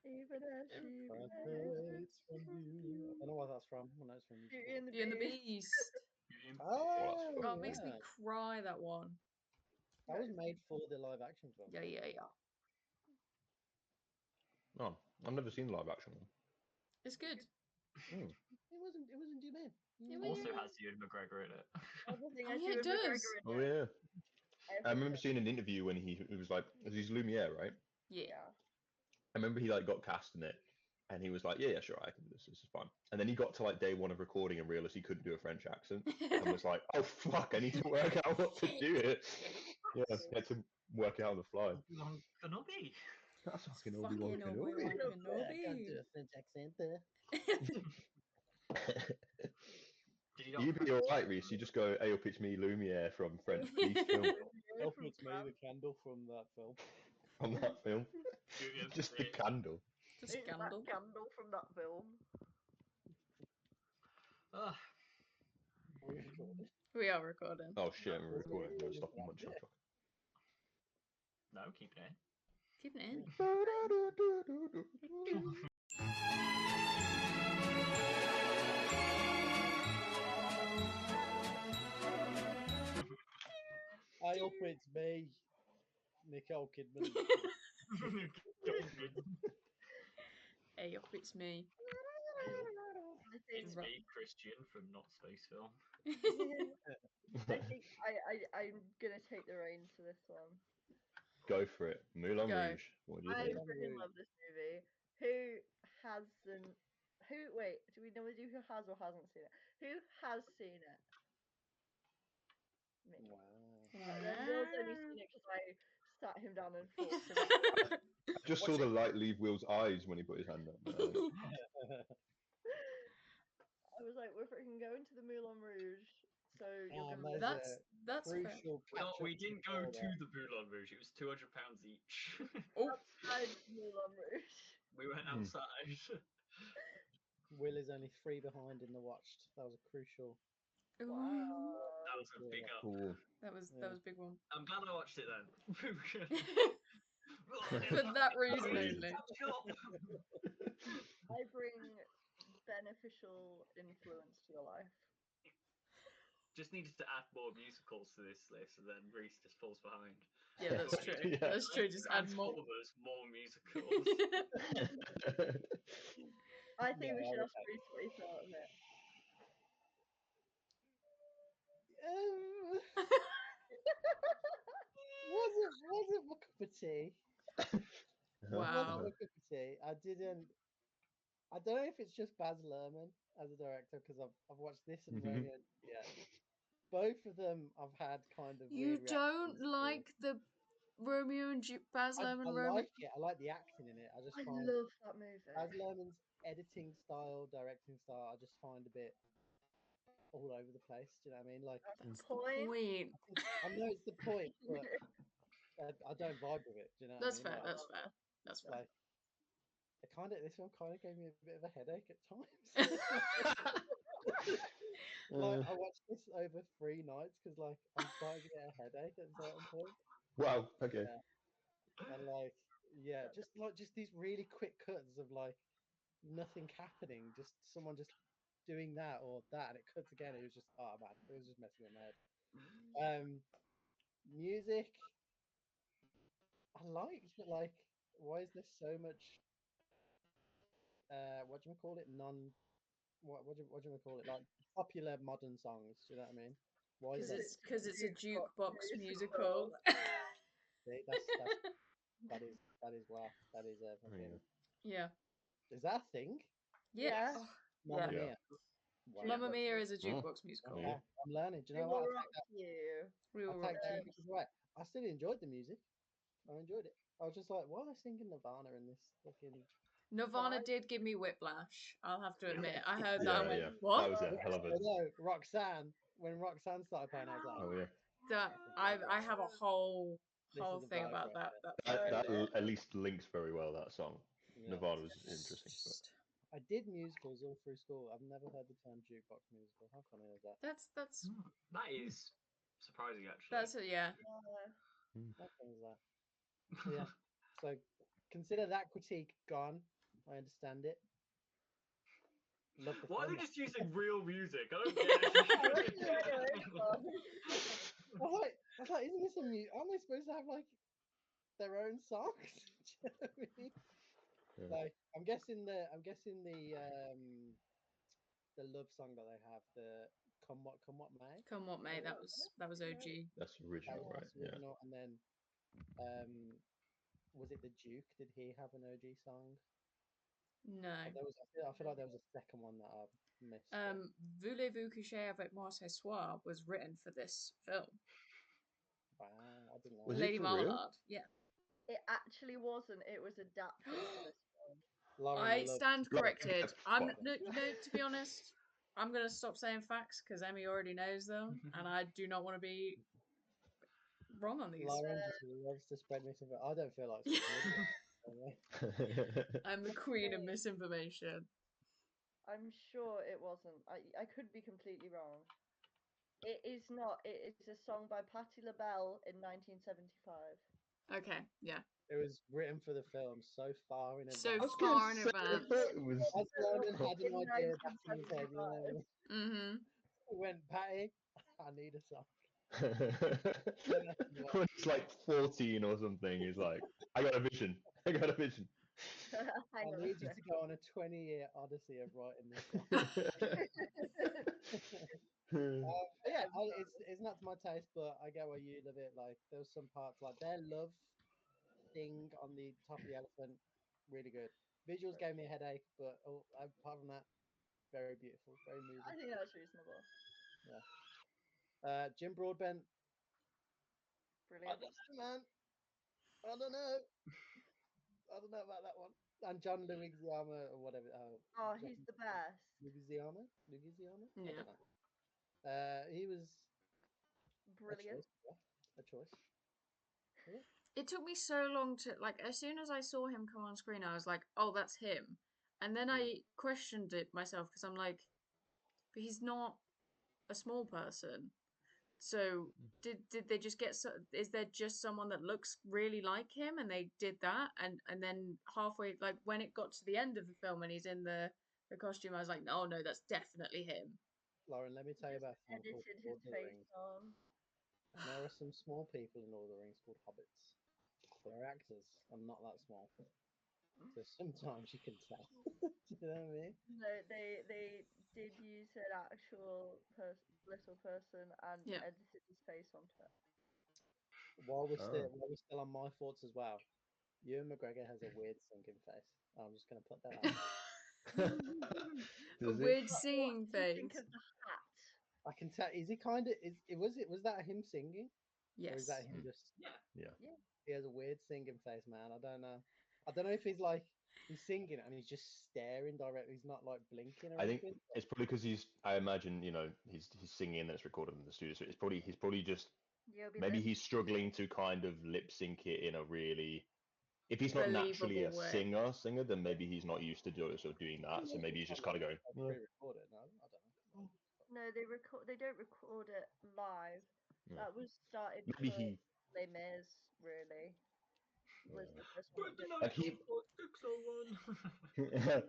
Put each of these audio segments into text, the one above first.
Even as she It's from you. I don't know what that's from. I know it's from Beauty and the Beauty and the Beast. Beast. Oh, Oh, it makes me yeah. cry, that one. That was made for the live action film. Yeah, yeah, yeah. Oh, I've never seen the live action one. It's good. Mm. It wasn't too bad. It Also was- has Ewan McGregor in it. Everything Oh, has yeah, it Ewan McGregor does. in Oh it. yeah. I remember Everything. seeing an interview when he was like, he's Lumiere, right? Yeah. Yeah. I remember he like got cast in it, and he was like, yeah, sure, I can do this. This is fine. And then he got to like day one of recording and realized he couldn't do a French accent, and was like, oh fuck, I need to work out what to do it. Yeah, he had to work it out on the fly. Obi-Wan Kenobi. That's fucking Fucking Obi-Wan Obi-Wan Kenobi. I can't do Kenobi. a French accent there. Did you not? You'd be alright, Reese. You just go, hey up, it's me, Lumiere from French Police film. Help, it's me, the candle from that film. From that film. Julian Just the Smith. candle. Just It's scandal. that candle from that film. Ah, Are we recording? We are recording. Oh shit, we're recording. No, stop and munch. no, keep it in. Keep it in. I hope it's me, Nicole Kidman. Hey, up, it's me. It's Right. me, Christian from Not Space Film. I think I'm gonna take the reins for this one. Go for it. Moulin Go. Rouge. What do you I think? really love this movie. Who hasn't? Wait, do we know who has or hasn't seen it? Who has seen it? Me. Wow. Then Will's only seen it because I sat him down and forced him to I just saw the light leave Will's eyes when he put his hand up. I was like, we're freaking going to the Moulin Rouge, so you're Um, gonna. there's That's fair. crucial No, catch-up we didn't go before to that. the Moulin Rouge. It was £200 each. Oh, Outside Moulin Rouge. We went outside. Will is only 3 behind in the watched. That was a crucial. ooh. That was a big up. Cool. That was Yeah. a big one. I'm glad I watched it then. For that reason only. I bring beneficial influence to your life. Just needed to add more musicals to this list, and then Reese just falls behind. Yeah, that's true. Yeah. That's true. Just add more. Transformers, more musicals. I think we Yeah, should I ask Reese what he thought of it. Wasn't my cup of tea. Wow. Wasn't my cup of tea. I didn't. I don't know if it's just Baz Luhrmann as a director because I've watched this and Romeo and Juliet. Both of them I've had kind of. You weird don't reactions to. like the Romeo and Baz I Luhrmann Romeo? like it. I like the acting in it. I just I find love that movie. Baz Luhrmann's editing style, directing style, I just find a bit all over the place. Do you know what I mean? Like, That's That's the point. point. I know it's the point, but I don't vibe with it. Do you know what That's I mean? fair. That's fair. That's fair. Like, this one kind of gave me a bit of a headache at times. Like, I watched this over 3 nights because, like, I'm starting to get a headache at a certain point. Wow. Okay. Yeah. And like, yeah, just these really quick cuts of like nothing happening, just someone just doing that or that, and it cuts again. It was just, oh man, it was just messing with my head. Music I liked, but like, why is there so much? What do you call it? What do you call it? Like popular modern songs. Do you know what I mean? Why is Because that? it's a jukebox musical. See, that is wow. That is a fucking. Yeah. Is that a thing? Yeah. Yeah. Oh, Mamma yeah. Mia. Wow. Mamma Mia is a jukebox musical. Okay, I'm learning. Do you We know what? will rock you. We will I'll rock take that you. because right. I still enjoyed the music. I enjoyed it. I was just like, why am I singing Nirvana in this fucking? Nirvana Right. did give me whiplash. I'll have to admit. I heard Yeah, that. I went, yeah. what? That was a hell of a. No, Roxanne. When Roxanne started playing, I was like, Oh yeah. That I have a whole This is the thing vibe about right that. That at least links very well that song. Yeah. Nevada was interesting. But... I did musicals all through school. I've never heard the term jukebox musical. How funny is that? That's That is surprising, actually. that's it. Yeah. How funny is that? So, yeah. So consider that critique gone. I understand it. Love the Why are film. they just using real music? I don't get it. I was like, isn't this a aren't they supposed to have like their own songs? Do you know what I mean? Yeah. Like, I'm guessing the love song that they have, the come what may. Come what may, that was OG. That's original, right? That's Yeah. original. And then was it the Duke? Did he have an OG song? No. There was. I feel like there was a second one that I missed. Voulez-vous coucher avec moi ce soir was written for this film. Wow, I didn't know. Was that. it Lady for real? Malahide, yeah. It actually wasn't. It was adapted for this film. Lauren I loves. stand corrected. I'm Fuck. no, to be honest, I'm gonna stop saying facts because Emmy already knows them, and I do not want to be wrong on these. Lauren just loves to spread misinformation. I don't feel like spreading it. I'm the queen of misinformation. I'm sure it wasn't. I could be completely wrong. It is not. It is a song by Patti LaBelle in 1975. Okay, yeah. It was written for the film so far in So advance. far in advance. It was. As Lauren had an In idea back in his head, you know, 1975. Mm-hmm. he went, Patty, I need a song. When he's like 14 or something, he's like, I got a vision. I got a vision. I Hang on a need you sec. to go on a 20-year odyssey of writing this song. Yeah, it's not to my taste, but I get why you love it. Like, there was some parts like their love thing on the top of the elephant, really good. Visuals gave me a headache, but apart from that, very beautiful, very moving. I think that's reasonable. Jim Broadbent, I Brilliant. don't know, man. I don't know. I don't know about that one. And John Leguizamo or whatever. Oh, John he's the best. Leguizamo? I Yeah. don't know. He was a Brilliant. choice. Yeah, a choice. Yeah. It took me so long to like. As soon as I saw him come on screen, I was like, "Oh, that's him." And then I questioned it myself because I'm like, "But he's not a small person." So did they just get? Is there just someone that looks really like him, and they did that, and then halfway, like when it got to the end of the film and he's in the costume, I was like, "Oh no, that's definitely him." Lauren, let me tell you Just about a film called edited his Lord of the face Rings. on. And there are some small people in Lord of the Rings called hobbits. They're actors. I'm not that small. So sometimes you can tell. Do you know what I mean? No, they did use an actual little person and Yeah. edited his face onto it. While we're Oh. still on my thoughts as well, Ewan McGregor has a weird sinking face. I'm just gonna put that out there. A Does it? weird What singing did you think face. of the hat? I can tell. Is he kind of? Was that him singing, or is that Yes. him just? Yeah. Yeah. Yeah. He has a weird singing face, man. I don't know. I don't know if he's like he's singing and he's just staring directly. He's not like blinking or I think anything. it's probably because I imagine, he's singing and then it's recorded in the studio. So he's probably just, You'll be maybe lip. he's struggling to kind of lip sync it in a really, if he's Yeah. not naturally Believable a way. singer, then maybe he's not used to doing that. So maybe he's just kind of going, "Yeah, Pre-recorded. No, I don't know. No, they record. They don't record it live. yeah." That was started Maybe for he, Les Mis. Really, was yeah. the first one Put that the did. Like lights on he, for 601.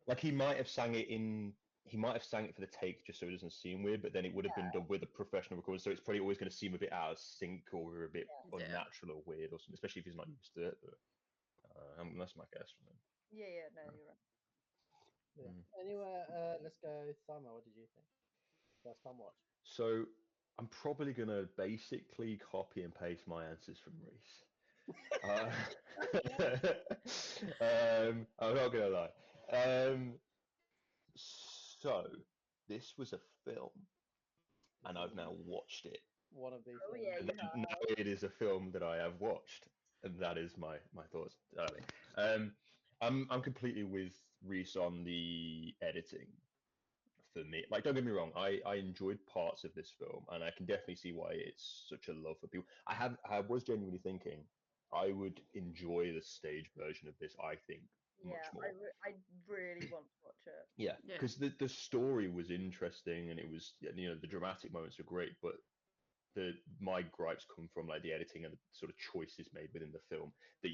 like he might have sang it he might have sang it for the take just so it doesn't seem weird, but then it would have been done with a professional recorder, so it's probably always going to seem a bit out of sync or a bit Yeah. unnatural or weird or something, especially if he's not used to it. But that's my guess. Yeah, yeah, no, you're right. Yeah. Mm. Anyway, let's go. Summer, what did you think? First time watch. So I'm probably going to basically copy and paste my answers from Reese. I'm not going to lie. So this was a film, and I've now watched it. One of these Oh things. yeah, And you now have. it is a film that I have watched, and that is my thoughts. I'm completely with Reese on the editing. For me, like, don't get me wrong, I enjoyed parts of this film, and I can definitely see why it's such a love for people. I was genuinely thinking I would enjoy the stage version of this. I think Yeah, much more. I really want to watch it. Yeah, Yeah. because the story was interesting, and it was, the dramatic moments were great, but my gripes come from like the editing and the sort of choices made within the film that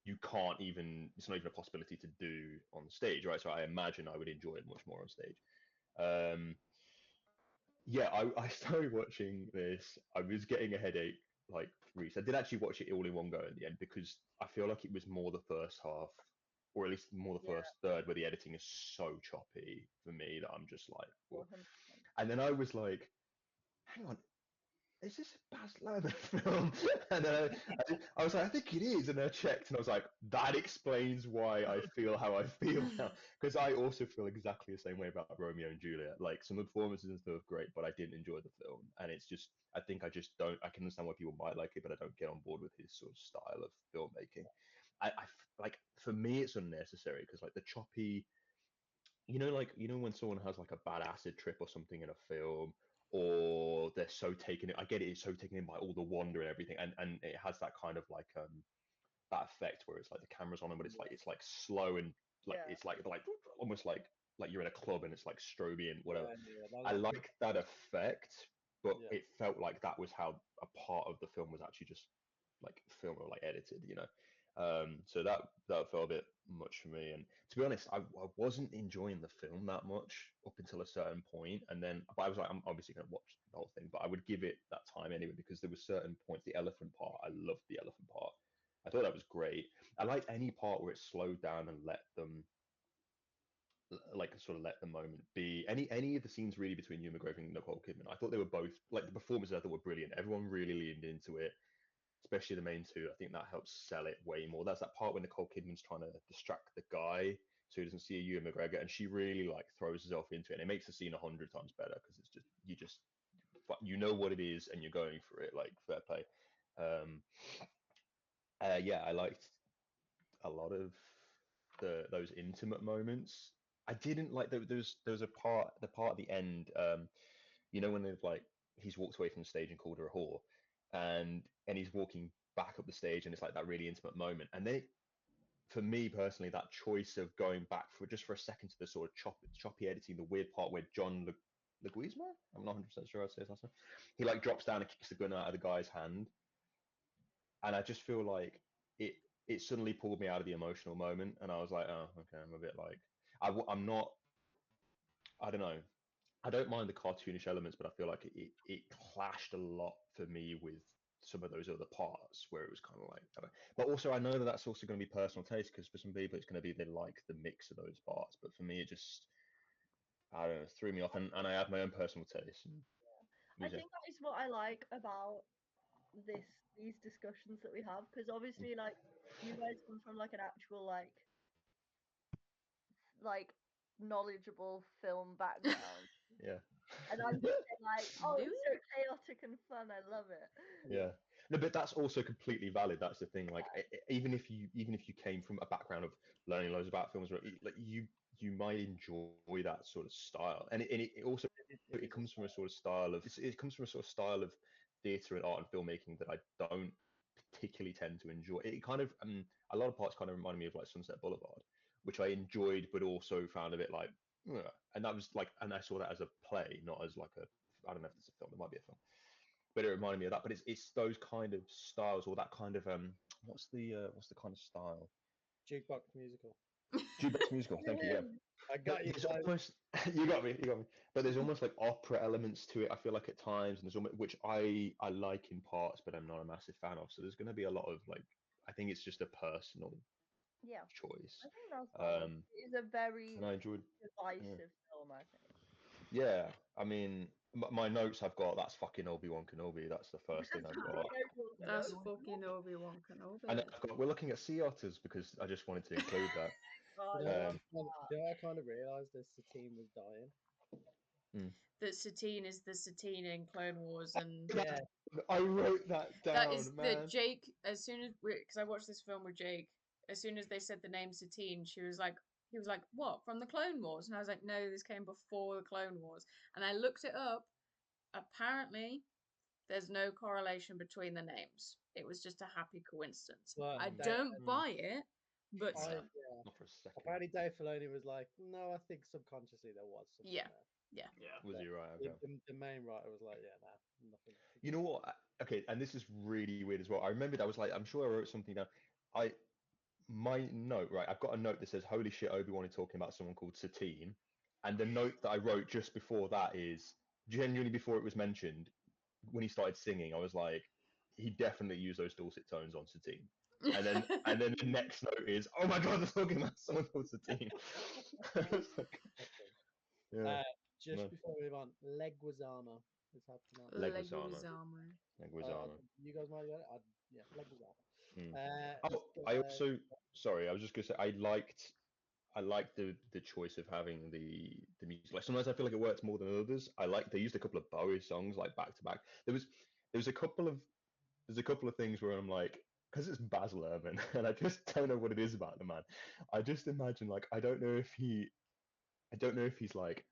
you can't even, it's not even a possibility to do on stage, right? So I imagine I would enjoy it much more on stage. Yeah, I started watching this. I was getting a headache like Reese. I did actually watch it all in one go in the end because I feel like it was more the first half, or at least more the Yeah. first third, where the editing is so choppy for me that I'm just like, whoa. 100%. And then I was like, hang on, is this a Baz Luhrmann film? And I was like, I think it is. And I checked and I was like, that explains why I feel how I feel now. Because I also feel exactly the same way about Romeo and Juliet. Like some of the performances and stuff are great, but I didn't enjoy the film. And it's just, I think I just don't, I can understand why people might like it, but I don't get on board with his sort of style of filmmaking. Like, for me, it's unnecessary because like the choppy, like when someone has like a bad acid trip or something in a film, or they're so taken, I get it, it's so taken in by all the wonder and everything, and it has that kind of like that effect where it's like the camera's on them, but it's like slow and like Yeah. it's like almost like you're in a club and it's like stroby and whatever. Yeah, I like that effect, but Yeah. it felt like that was how a part of the film was actually just like filmed or like edited, so that felt a bit much for me. And to be honest, I wasn't enjoying the film that much up until a certain point, and then but I was like, I'm obviously going to watch the whole thing, but I would give it that time anyway because there were certain points. The elephant part, I loved the elephant part. I thought that was great. I liked any part where it slowed down and let them like sort of let the moment be. Any of the scenes really between Hugh McGregor and Nicole Kidman, I thought they were both like the performances I thought were brilliant. Everyone really leaned into it, especially the main two. I think that helps sell it way more. That's that part when Nicole Kidman's trying to distract the guy so he doesn't see a Ewan McGregor, and she really like throws herself into it. And it makes the scene 100 times better because it's just you know what it is and you're going for it. Like fair play. Yeah, I liked a lot of those intimate moments. I didn't like there was a part the part at the end. When they've like he's walked away from the stage and called her a whore, and he's walking back up the stage, and it's like that really intimate moment. And then for me personally, that choice of going back for just for a second to the sort of choppy editing, the weird part where John Leguizamo, I'm not 100% sure how to say his last name, he like drops down and kicks the gun out of the guy's hand, and I just feel like it suddenly pulled me out of the emotional moment, and I was like, oh, okay, I'm a bit like I'm not. I don't know. I don't mind the cartoonish elements, but I feel like it clashed a lot for me with some of those other parts where it was kind of like. But also, I know that that's also going to be personal taste because for some people it's going to be they like the mix of those parts, but for me it just I don't know threw me off, and I have my own personal taste. I think that is what I like about these discussions that we have, because obviously like you guys come from like an actual like knowledgeable film background, Yeah. and I'm just like, oh, Do it's so chaotic and fun, I love it. Yeah. No, but that's also completely valid. That's the thing. Like, even if you came from a background of learning loads about films, like you might enjoy that sort of style, and it also it comes from a sort of style of it comes from a sort of style of theatre and art and filmmaking that I don't particularly tend to enjoy. It kind of a lot of parts kind of reminded me of like Sunset Boulevard, which I enjoyed, but also found a bit like, ugh. And that was like, and I saw that as a play, not as like a I don't know if it's a film. It might be a film, but it reminded me of that. But it's those kind of styles or that kind of what's the kind of style? Jukebox musical. Jukebox musical. Thank you. Yeah. I But got you. there's almost you got me. But there's almost like opera elements to it. I feel like at times, and there's almost which I like in parts, but I'm not a massive fan of. So there's going to be a lot of like I think it's just a personal Yeah, choice. I think that's valid. It is a very And I enjoyed. Yeah. divisive film, I think. Yeah, I mean, my notes I've got that's fucking Obi-Wan Kenobi. That's the first thing I've got. That's fucking Obi-Wan And then Kenobi. I've got we're looking at sea otters because I just wanted to include that. Oh, You I know, love I kind of realised that Satine was dying. That Satine is the Satine in Clone Wars, and Yeah, I wrote that that is down, the man. Jake. As soon as because I watched this film with Jake, as soon as they said the name Satine, he was like, "What from the Clone Wars?" And I was like, "No, this came before the Clone Wars." And I looked it up. Apparently, there's no correlation between the names. It was just a happy coincidence. but I they, don't buy it, but I, No, still, yeah. not for a second. Apparently, Dave Filoni was like, "No, I think subconsciously there was something yeah, there." yeah. Yeah. Was he right? Okay. The main writer was like, "Yeah, nah, nothing." You know what? Okay, and this is really weird as well. I remembered I was like, I'm sure I wrote something down. I my note, right? I've got a note that says, "Holy shit, Obi-Wan is talking about someone called Satine," and the note that I wrote just before that is genuinely before it was mentioned. When he started singing, I was like, he definitely used those dulcet tones on Satine. And then the next note is, oh my god, they're talking about someone called Satine. Like, yeah, Just man. before we move on, Leguizamo is how to pronounce it. Leguizamo. Leguizamo. You guys might get it. Yeah, Leguizamo. Oh, I also, sorry, I was just gonna say, I liked the choice of having the music. Like sometimes I feel like it works more than others. They used a couple of Bowie songs like back to back. There was a couple of things where I'm like, because it's Baz Luhrmann, and I just don't know what it is about the man. I just imagine like I don't know if he's like,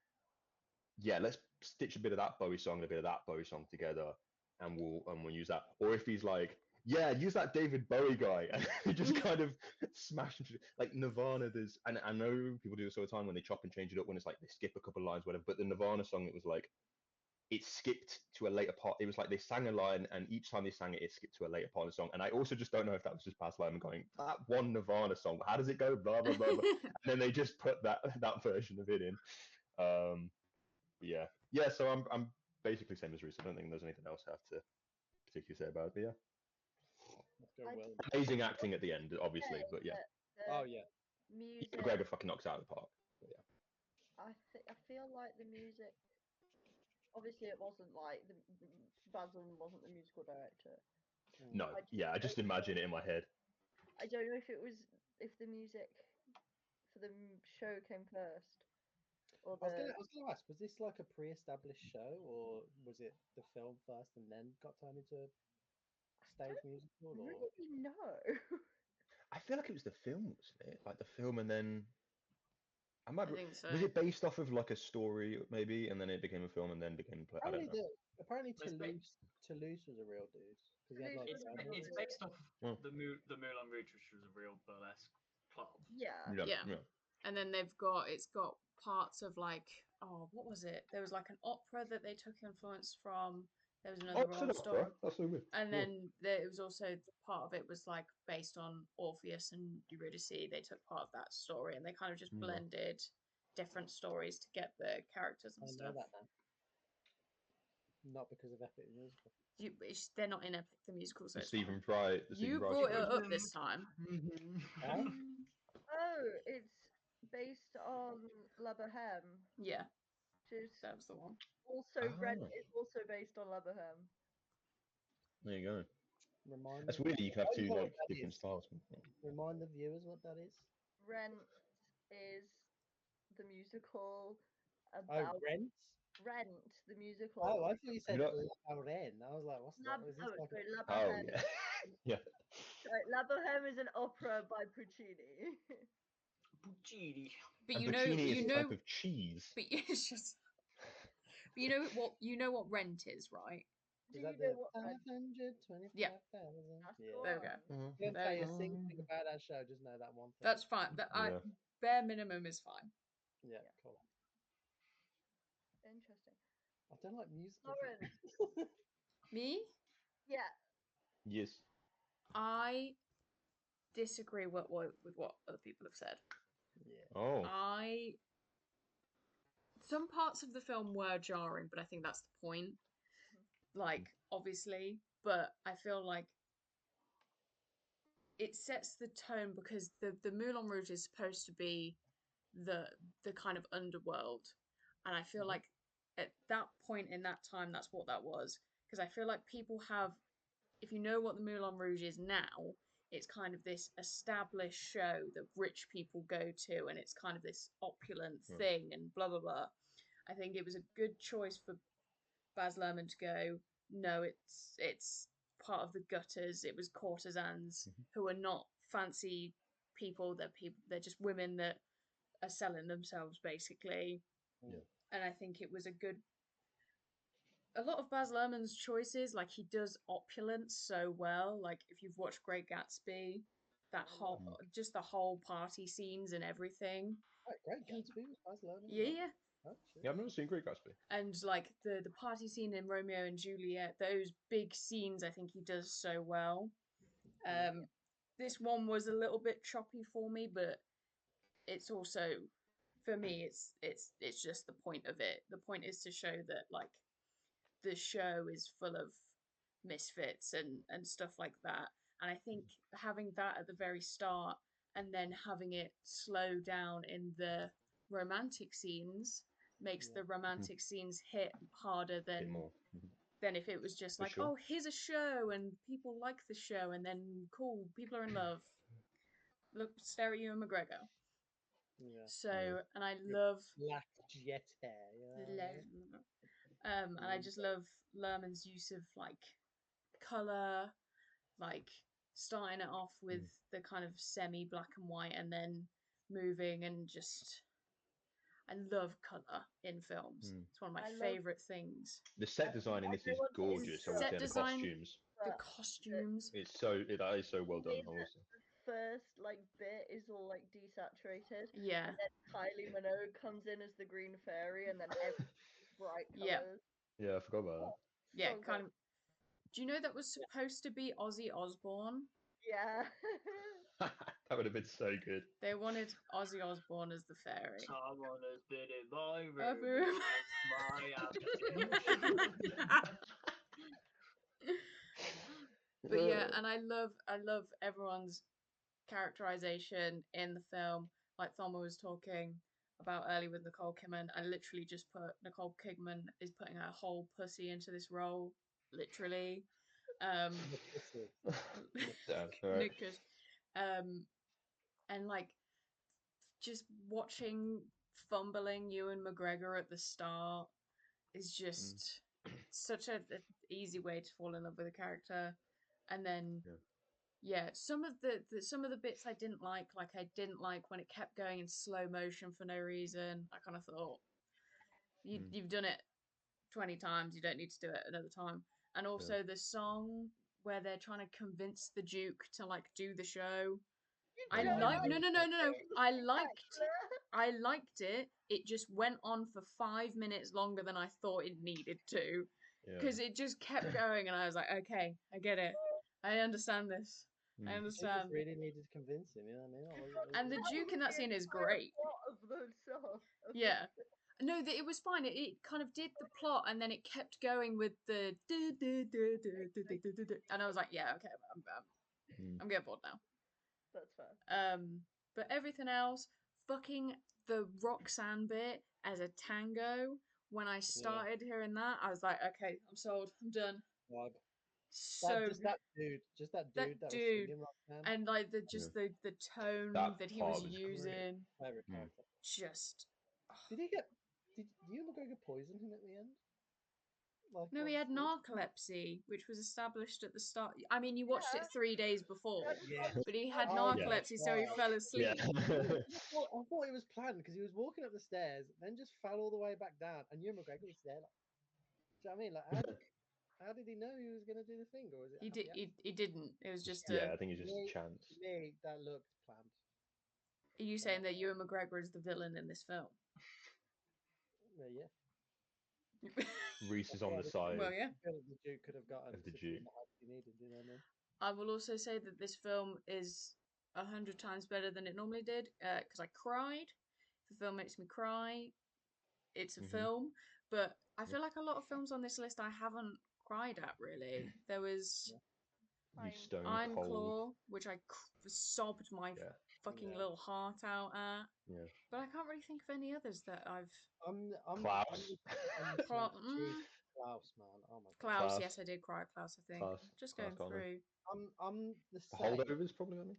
yeah, let's stitch a bit of that Bowie song and a bit of that Bowie song together, and we'll use that. Or if he's like, yeah, use that David Bowie guy, and he just kind of smash into like Nirvana. And I know people do this all the time when they chop and change it up when it's like they skip a couple of lines, whatever. But the Nirvana song, it was like it skipped to a later part. It was like they sang a line, and each time they sang it, it skipped to a later part of the song. And I also just don't know if that was just Baz Luhrmann going, that one Nirvana song, how does it go? Blah blah blah blah. And then they just put that version of it in. Yeah. So I'm basically same as Reese. I don't think there's anything else I have to particularly say about it. But yeah, Let's go well. amazing acting at the end, obviously. But yeah, Oh yeah. Music. McGregor fucking knocks it out of the park. But yeah. I feel like the music. Obviously, it wasn't like Basil wasn't the musical director. No. I just imagine it in my head. I don't know if the music for the show came first. I was gonna ask, was this like a pre-established show, or was it the film first and then got turned into a stage musical? Or Really no. I feel like it was the film, wasn't it? Like the film, and then I think so. Was it based off of like a story, maybe, and then it became a film, and then became? I don't know. Apparently, Toulouse was a real dude. It's based off the Moulin Rouge, which was a real burlesque club. Yeah. And then it's got parts of like, oh, what was it? There was like an opera that they took influence from. There was another old story. That's so weird. And then it was also part of it was like based on Orpheus and Eurydice. They took part of that story and they kind of just blended different stories to get the characters and stuff. I know that now. Not because of Epic the Musical. They're not in Epic the Musical, so Stephen Fry. You brought it up this time. Oh, it's based on La Boheme. Yeah, that was the one. Also, Rent is also based on La Boheme. There you go. Remind That's weird. You can have two like different styles. Remind the viewers what that is. Rent is the musical about Rent, the musical. Oh, I thought you said La Boheme. I was like, what's that? Is this like La Boheme. Oh yeah, yeah. La Boheme is an opera by Puccini. Puccini. But and Puccini is a type of cheese. But it's just. But you know what Rent is, right? Is that the 525,000? Yeah. There we go. Don't tell you a single thing about that show. Just know that one thing. That's fine. Bare minimum is fine. Yeah, cool. Interesting. I don't like music. Me? Yeah. Yes. I disagree with what other people have said. Yeah. Oh. Some parts of the film were jarring, but I think that's the point. Like, obviously, but I feel like it sets the tone because the Moulin Rouge is supposed to be the kind of underworld, and I feel like at that point in that time, that's what that was. Because I feel like people have, if you know what the Moulin Rouge is now, it's kind of this established show that rich people go to, and it's kind of this opulent thing, and blah blah blah. I think it was a good choice for Baz Luhrmann to go, no, it's part of the gutters. It was courtesans who are not fancy people. They're just women that are selling themselves basically. Yeah. And I think it was a lot of Baz Luhrmann's choices, like he does opulence so well. Like if you've watched Great Gatsby, that just the whole party scenes and everything. Great Gatsby was Baz Luhrmann. Yeah. Yeah, I've never seen Great Gatsby. And like the party scene in Romeo and Juliet, those big scenes, I think he does so well. this one was a little bit choppy for me, but it's also, for me, it's just the point of it. The point is to show that like the show is full of misfits and stuff like that. And I think having that at the very start and then having it slow down in the romantic scenes makes the romantic scenes hit harder A bit more. than if it was just For like, sure. oh, here's a show and people like the show and then cool, people are in love. Look, stare at Ewan McGregor. Yeah. So, and I With love black jet hair. You know what I mean? and I just love Lerman's use of like color, like starting it off with the kind of semi black and white and then moving and just I love color in films. It's one of my I love favorite things. The set design in this is everyone's gorgeous. I will intro, say, Set and the design, costumes. the but costumes. That is so well done. the Honestly. first like bit is all like desaturated, Yeah, and then Kylie Minogue comes in as the Green Fairy, and then every bright yeah, colors. Yeah, I forgot about yeah. So Kind good. of. Do you know that was supposed to be Ozzy Osbourne? Yeah. that. That would have been so good. They wanted Ozzy Osbourne as the fairy. Someone has been in my A room. room. My absence. But yeah, and I love everyone's characterization in the film. Like Thoma was talking about earlier with Nicole Kidman, I literally just put Nicole Kidman is putting her whole pussy into this role, literally. Um, The pussy. Damn. All right. Nick Cush. Um, and like just watching fumbling Ewan McGregor at the start is just such a easy way to fall in love with a character. And then Yeah. yeah, some of the bits I didn't like I didn't like when it kept going in slow motion for no reason. I kind of thought you've done it 20 times, you don't need to do it another time. And also the song where they're trying to convince the Duke to like do the show. You I don't like like no. it? I liked Spectacular. I liked it. It just went on for 5 minutes longer than I thought it needed to. Yeah. Because it just kept going and I was like, okay, I get it. I understand this. I I think just understand. really needed convincing. You know what I mean? Like, And the That Duke in was that the scene is entire great. plot of the show. Yeah. No, it was fine. It kind of did the plot, and then it kept going with the and I was like, yeah, okay, I'm getting bored now. That's fair. But everything else, fucking the Roxanne bit as a tango. When I started hearing that, I was like, okay, I'm sold. I'm done. vibe. So Just that that dude that was dude, singing Roxanne. and like Yeah. the tone That that he was part was great. using, Favorite character. just Did he get? Did Ewan McGregor poison him at the end? Like, no, he had narcolepsy, which was established at the start. I mean, you watched Yeah. it 3 days before, yeah. but he had Oh, yeah, that's narcolepsy, so he right. fell Yeah. asleep. I thought it was planned because he was walking up the stairs, then just fell all the way back down, and Ewan McGregor was there. Like, do you know what I mean? Like, how did he know he was going to do the thing, or was it He did. happy He didn't. It was just Yeah, a. I think it's To just me, chance. that looked planned. Are you saying that Ewan McGregor is the villain in this film? Yeah. Reese is on the Yeah, side Well, yeah. I feel like the Duke could have gotten of the to Duke. the help he needed. You know what I mean? I will also say that this film is 100 times better than it normally did because I cried. The film makes me cry. It's a film, but I feel like a lot of films on this list I haven't cried at really. There was You I'm stone Iron cold. Claw, which I sobbed my Yeah. fucking Yeah. little heart out at, Yeah. but I can't really think of any others that I've. Klaus. I'm the same. Jeez, Mm, Klaus, man. Oh my god. Klaus, Klaus. yes, I did cry at Klaus. I think Klaus. just Klaus going got me. through I'm the The same. holdovers probably got me.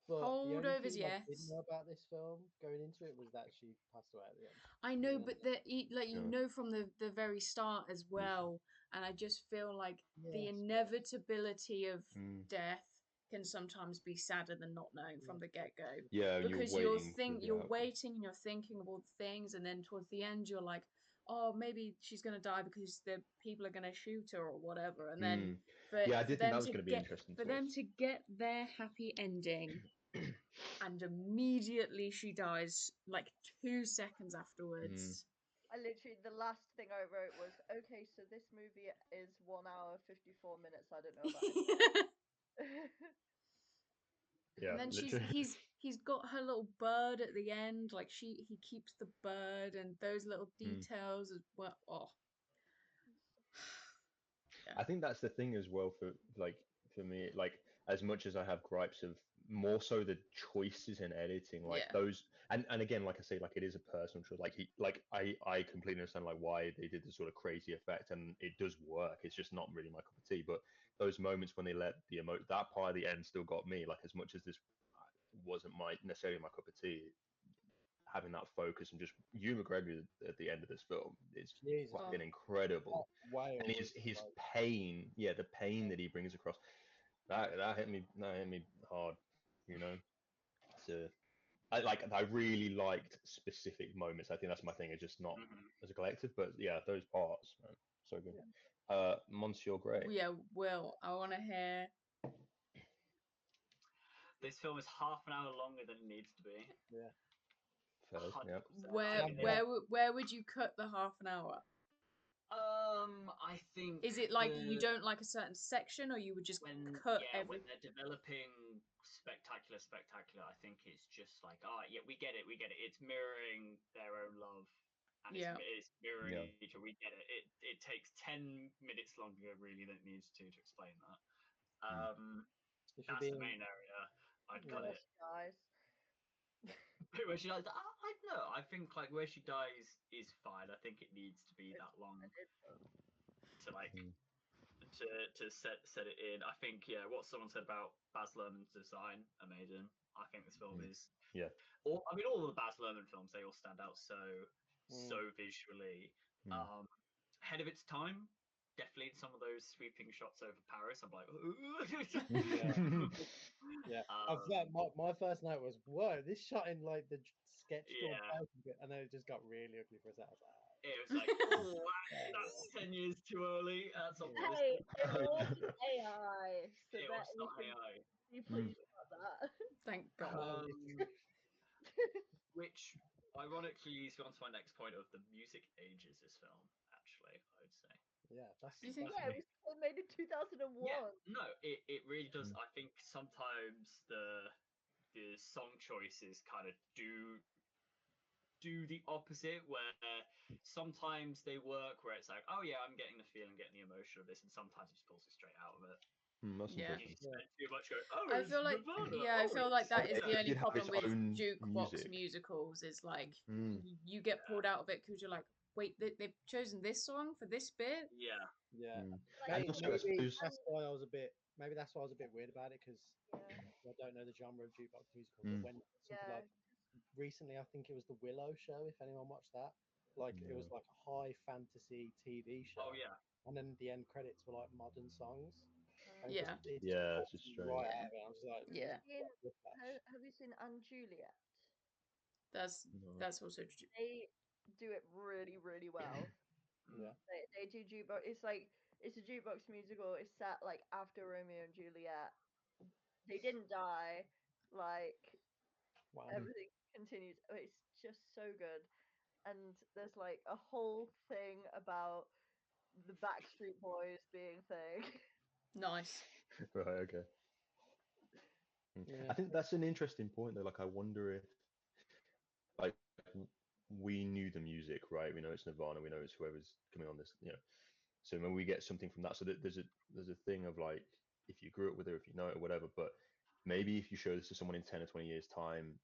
But the only holdovers. thing I didn't Yes, know about this film going into it was that she passed away at the end. I You know, know? but that like you Yeah. know from the very start as well, and I just feel like the Yes, but inevitability of Mm. death can sometimes be sadder than not knowing from the get go, Yeah, you're because waiting for the you're outcome. waiting and you're thinking of all the things, and then towards the end you're like, oh, maybe she's gonna die because the people are gonna shoot her or whatever, and then Yeah, I for did think them that was to going to be get interesting for them twist. to get their happy ending and immediately she dies like 2 seconds afterwards. I literally the last thing I wrote was okay, so this movie is 1 hour 54 minutes. I don't know about anything else. Yeah, And then literally. he's got her little bird at the end. Like he keeps the bird and those little details as well. Oh, yeah. I think that's the thing as well for me, like as much as I have gripes of more so the choices in editing, like Yeah. those and again, like I say, like it is a personal choice. I completely understand like why they did the sort of crazy effect and it does work. It's just not really my cup of tea. But those moments when they let the that part of the end still got me, like as much as this wasn't my necessarily my cup of tea, having that focus and just Hugh McGregor at the end of this film is Jesus, Oh, fucking incredible. And Wales, his like, pain, yeah, the pain that he brings across, that hit me hard, you know. So I really liked specific moments. I think that's my thing. It's just not Mhm. as a collective, but yeah, those parts, man, so good. Monsieur Grey. yeah. Will, I want to hear. This film is half an hour longer than it needs to be. yeah. Fairs, yeah. 100%. I think Where would you cut the half an hour? I think Is it like you don't like a certain section, or you would just cut when every? they're developing spectacular, I think it's just like, oh yeah, we get it. It's mirroring their own love, and Yeah. it's mirroring Yeah. each other. We get it. It takes 10 minutes longer really than it needs to explain that. If you're That's the being, main area. I'd cut yeah, it. Yes, guys. Where she dies, I know. I think like where she dies is fine. I think it needs to be It's that long fine. to like Mm. to set it in. I think yeah, what someone said about Baz Luhrmann's design, amazing. I think this film is Yeah. all. I mean, all of the Baz Luhrmann films, they all stand out mm, so visually. Mm. Ahead of its time. Definitely some of those sweeping shots over Paris. I'm like, yeah, yeah. In fact, um, my first note was, whoa, this shot in like the sketch drawn yeah. out a bit, and then it just got really ugly for a second. I was like, It was like, oh, oh, that's 10 years too early. That's optimistic. Hey, it wasn't AI, so It that was we not can AI. be Mm. pleased about that. Thank God. no, Which ironically leads me on to my next point of the music ages this film, actually, I would say. yeah, that's Do you think? Yeah, it was still made in 2001. Yeah, no, it really does. Mm. I think sometimes the song choices kind of do the opposite, where sometimes they work where it's like, oh yeah, I'm getting the feeling, getting the emotion of this, and sometimes it just pulls it straight out of it. That's Yeah. You interesting. spend too much going, oh, I it's feel like, Nirvana, yeah, I oh, feel like it's that is the It only did have problem its with own jukebox music. musicals. Is like Mm. you get pulled out of it because you're like, wait, they've chosen this song for this bit. yeah. yeah. Mm. Like, And Maybe, also, I maybe suppose, that's why I was a bit. Maybe that's why I was a bit weird about it because yeah, I don't know the genre of jukebox musical. But mm, when something yeah. like recently, I think it was the Willow show. If anyone watched that, like it was no. like a high fantasy TV Oh show, yeah. and then the end credits were like modern songs, and Yeah, it just Yeah, it's pulls just me right strange. out yeah, of it. I'm just like, Have you yeah. seen whiplash. have you seen Anne Juliet? That's No. that's also They do it really, really well. Yeah, Mm. They do jukebox. It's like it's a jukebox musical. It's set like after Romeo and Juliet. They didn't die. Like wow. everything continues. Oh, it's just so good. And there's like a whole thing about the Backstreet Boys being thing. nice. Right, okay. I Yeah, think that's an interesting point though. Like, I wonder if, like, we knew the music, right? We know it's Nirvana. We know it's whoever's coming on this, you know. So when we get something from that, so that there's a thing of like, if you grew up with it, or if you know it, or whatever. But maybe if you show this to someone in 10 or 20 years' time,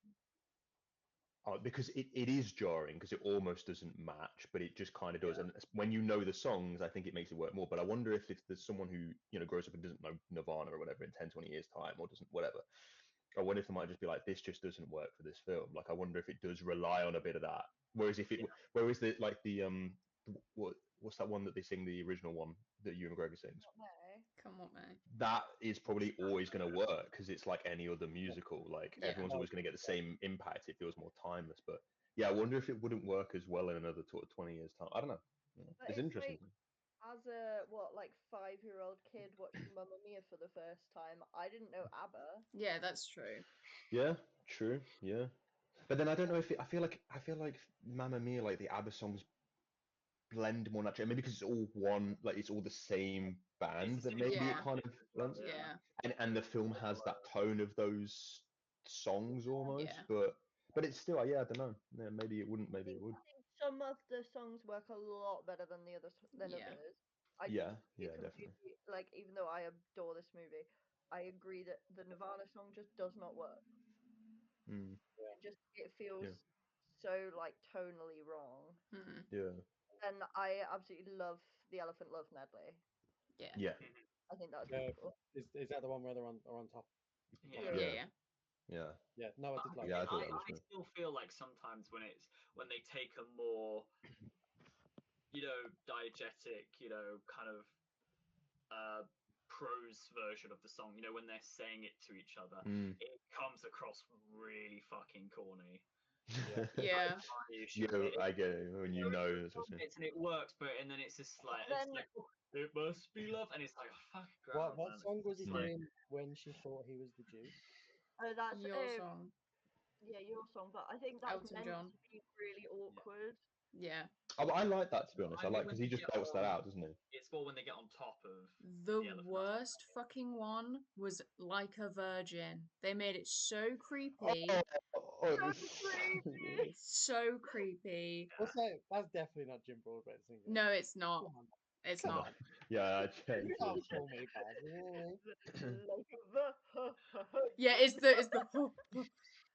because it is jarring because it almost doesn't match, but it just kind of does. Yeah. And when you know the songs, I think it makes it work more. But I wonder if there's someone who, you know, grows up and doesn't know Nirvana or whatever in 10, 20 years time, or doesn't whatever. I wonder if they might just be like, this just doesn't work for this film. Like, I wonder if it does rely on a bit of that. Whereas if it, Yeah. whereas the like the what's that one that they sing, the original one that Ewan McGregor sings? No. Come on, man. That is probably always going to work because it's like any other musical. Like, Yeah. everyone's always going to get the same impact. It feels more timeless. But yeah, I wonder if it wouldn't work as well in another 20 years time. I don't know. Yeah, But it's it's like interesting. as a like 5-year-old kid watching Mamma Mia for the first time, I didn't know ABBA. Yeah, that's true. Yeah, true. Yeah, but then I don't know if I feel like Mamma Mia, like the ABBA songs, blend more naturally. Maybe because it's all one, like it's all the same band, It's the that same maybe it Yeah. kind of blends. Yeah. And the film has that tone of those songs almost, Yeah. but it's still, yeah, I don't know. Yeah, maybe it wouldn't, maybe it would. I think some of the songs work a lot better than the others than Yeah. others. I Yeah, do yeah, definitely. completely like, even though I adore this movie, I agree that the Nirvana song just does not work. Mm, It feels so like tonally wrong. Mhm. yeah, And I absolutely love the Elephant Love medley. Yeah. yeah, I think that's Yeah. beautiful. Is that the one where they're on top? Yeah. Yeah. yeah, Yeah. yeah, Yeah. No, I did like yeah. I that. thought that was I good. still feel like sometimes when they take a more, diegetic, kind of prose version of the song, when they're saying it to each other, Mm. it comes across really fucking corny. Yeah. Yeah. My issue with Yeah, it. I get it when you know that's what's in. And it works, and then it's just like And it's then like it must be love, and it's like fuck What ground, what man. song was he It's like, doing when she thought he was the Duke? that's Your song. yeah, your song, but I think that's Elton meant John. to be really awkward. Yeah. Oh, I like that, to be honest. I I like think because when he they just get belts that on, out, doesn't he? it's more when they get on top of The the elephant. worst fucking one was Like a Virgin. They made it so creepy. So creepy. Also, that's definitely not Jim Broadbent singing. No, it's not. Come on. It's Come not. on. Yeah, I You changed can't it. fool me, Baz. You know what I mean? Yeah, it's the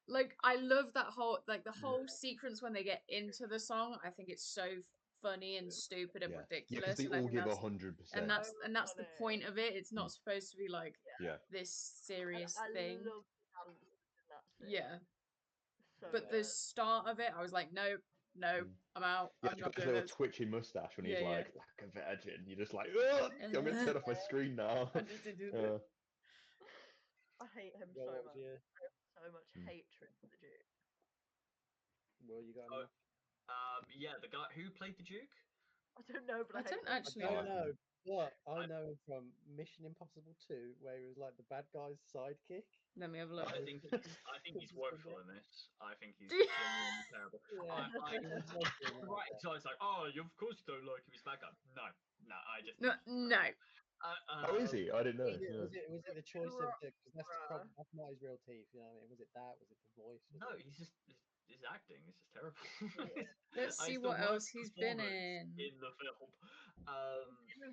like I love that whole the whole sequence when they get into the song. I think it's so funny and stupid and Yeah, yeah, because ridiculous, they and I all think give that's 100%. that's the point of it. It's not Mm. supposed to be like Yeah, this serious I thing. love the dancers in that scene. Yeah, So but the good. start of it, I was like, nope, nope, Mm. I'm out. Yeah, I'm he's not got his doing little this. twitching mustache when Yeah, he's yeah. like a virgin. You're just like, "Ugh, I'm gonna turn off my screen now. I just did it. Uh, I hate him Well, so what was much. your, So much Mm. hatred for the Duke. well, you got Oh, enough? yeah, the guy who played the Duke. I don't know, but I I hate don't him. I actually don't know. know, but I I- know him from Mission Impossible 2, where he was like the bad guy's sidekick. Let me have a look. I think he's woeful in this. I think he's genuinely terrible. Yeah, I it was mostly like right, that. so it's like, oh, you of course you don't like him. He's bad guy. No, I just No, think he's no. oh, is he? I didn't know. Was it, Yeah. was it, was it the choice of the, because that's the problem, that's not his real teeth, you know what I mean? Was it that? Was it the voice? Was no, it, he's just his acting is just terrible. Let's see It's the what worst else he's been performance in. in the film.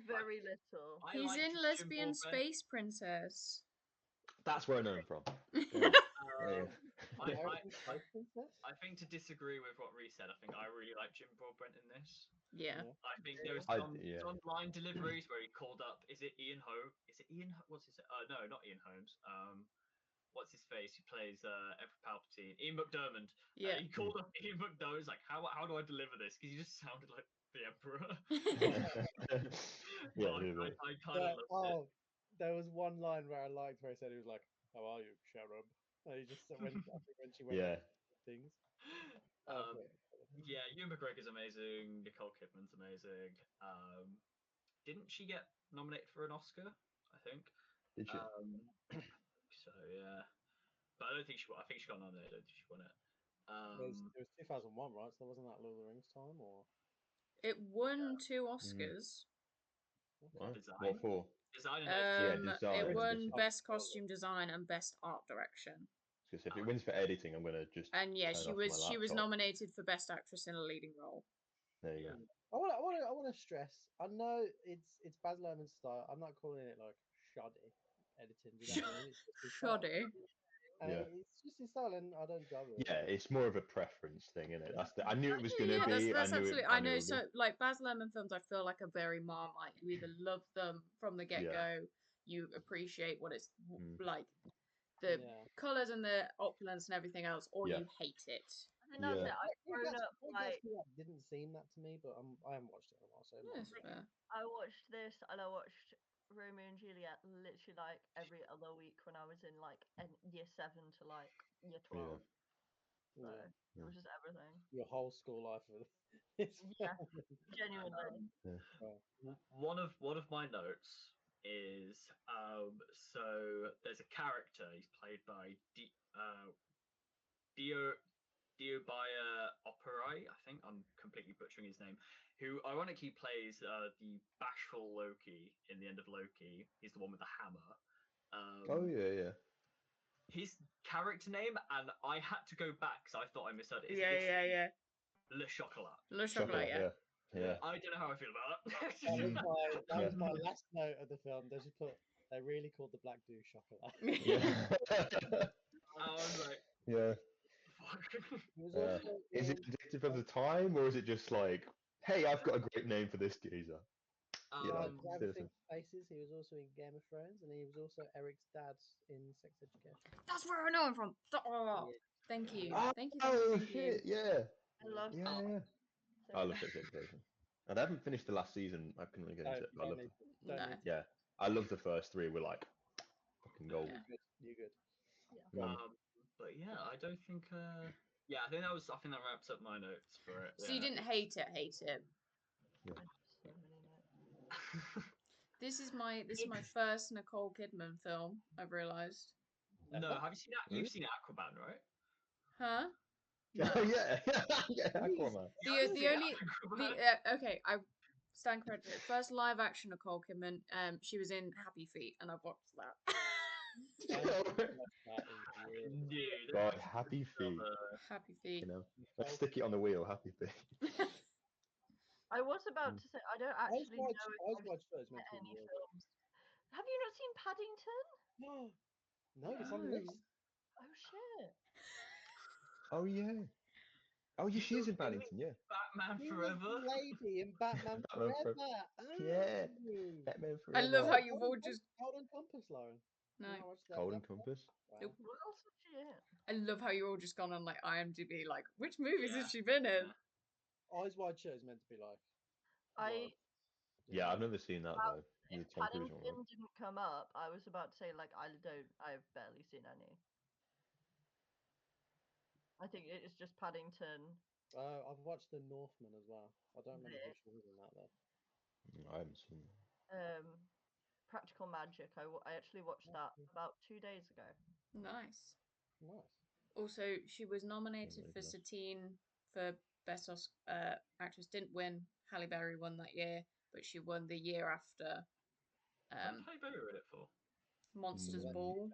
Very little. I He's like in Jim Lesbian Broadbent. Space Princess. That's where I know him from. Yeah. Yeah. I, American I, Space Princess? I think to disagree with what Reese said, I think I really like Jim Broadbent in this. Yeah. Yeah. I think there's Yeah. some line deliveries where he called up. Is it Ian Ho? Is it Ian? What's his? No, not Ian Holmes. What's his face? Who plays Emperor Palpatine? Ian McDiarmid. Yeah. He called up Ian McDiarmid. He's like, how do I deliver this? Because he just sounded like the Emperor. Yeah, But a bit. I kind of loved it. There was one line where I liked where he said he was like, "How are you, Cherub?" And he just said when I think when she went Yeah. things. Yeah, Ewan McGregor's amazing. Nicole Kidman's amazing. Didn't she get nominated for an Oscar? I think. Did she? So yeah, but I don't think she won. I think she got nominated. I don't think she won it. It was 2001, right? So wasn't that Lord of the Rings time or? It won 2 Mm. Oscars. What Wow. design? What for? Design and Yeah, editing. It design. won Oh, Best Costume Design and Best Art Direction. Because if it wins for editing, I'm gonna just And yeah, turn she off my was laptop. nominated for Best Actress in a Leading Role. There you go. I want to stress. I know it's Baz Luhrmann's style. I'm not calling it like shoddy editing. Do you know what I mean? It's just his style. Shoddy. Yeah. It's just his style, and I don't juggle it. Yeah, it's more of a preference thing, isn't it? That's I knew it was Yeah, gonna yeah, be. that's absolutely. I I knew it know. would be. So, like Baz Luhrmann films, I feel like are very Marmite. You either love them from the get go, you appreciate what it's Mm. like, the Yeah. colors and the opulence and everything else, or Yeah. you hate it. I think that's Yeah. it. I've grown up like That didn't seem that to me, but I haven't watched it in a while, so it might Yes, be. fair. I watched this and I watched Romeo and Juliet literally like every other week when I was in like year 7 to like year 12. So Yeah. it was just everything. Your whole school life of it's Yeah, genuinely. One of my notes is so there's a character. He's played by Dio Diobaya Operai. I think I'm completely butchering his name. who ironically plays the bashful Loki in the end of Loki. He's the one with the hammer. Oh yeah. His character name, and I had to go back because I thought I misheard it. Is Yeah. Le Chocolat. Le Chocolat, yeah. Yeah. I don't know how I feel about that. That was my last note of the film. They really called the black dude Chocolat. Yeah. I was like, Yeah. fuck. He was also Is it in, indicative of the time, or is it just like, hey, I've got a great name for this geezer? You know, I seriously. think Faces. He was also in Game of Thrones, and he was also Eric's dad in Sex Education. That's where I know him from. Oh, Yeah. thank you. Oh, Thank you. shit, yeah. I love Yeah, that. yeah. So I love good. Sex Education. And I haven't finished the last season. I couldn't really get into it. But I Don't love need the, to. Don't No. need to. yeah, I love the first three. We're like fucking gold. Yeah. You're good. Yeah. But yeah, I don't think. Yeah, I think that wraps up my notes for it. So you didn't hate it. I have so many notes. This is my first Nicole Kidman film. I've realised. No, have you seen that? You've Really? seen Aquaman, right? Huh? Oh yeah, yeah, Aquaman. The only okay, I stand corrected. First live action Nicole Kidman. She was in Happy Feet, and I've watched that. That is weird. Dude, God, Happy Feet. Happy Feet. You know, let's stick it on the wheel. Happy Feet. I was about to say I don't actually know Eyes if Wide Shut is I've meant to seen be any weird. films. Have you not seen Paddington? No, it's on the No. list. Oh shit! Oh yeah. Oh yeah, she is in Paddington. Yeah. Batman She was Forever. the lady in Batman Batman Forever. Yeah. Oh. Batman I love how Forever. you've all just Golden Compass, Lauren. no. I watched that. Golden Compass. Wow. Nope. What else is she in? I love how you're all just gone on like IMDb, like which movies Yeah. has she been in? Eyes Wide Shut is meant to be like. I wild. Yeah, I've never seen that though. The if Tom Cruise one, Paddington right? didn't come up, I was about to say like I've barely seen any. I think it is just Paddington. I've watched The Northman as well. I don't remember who This. she was in that though. I haven't seen that. Practical Magic. I actually watched that about 2 days ago. Nice. Nice. Also, she was nominated really for nice. Satine for Best Actress. Didn't win. Halle Berry won that year, but she won the year after. What did Halle Berry win it for? Monsters Mm. Ball,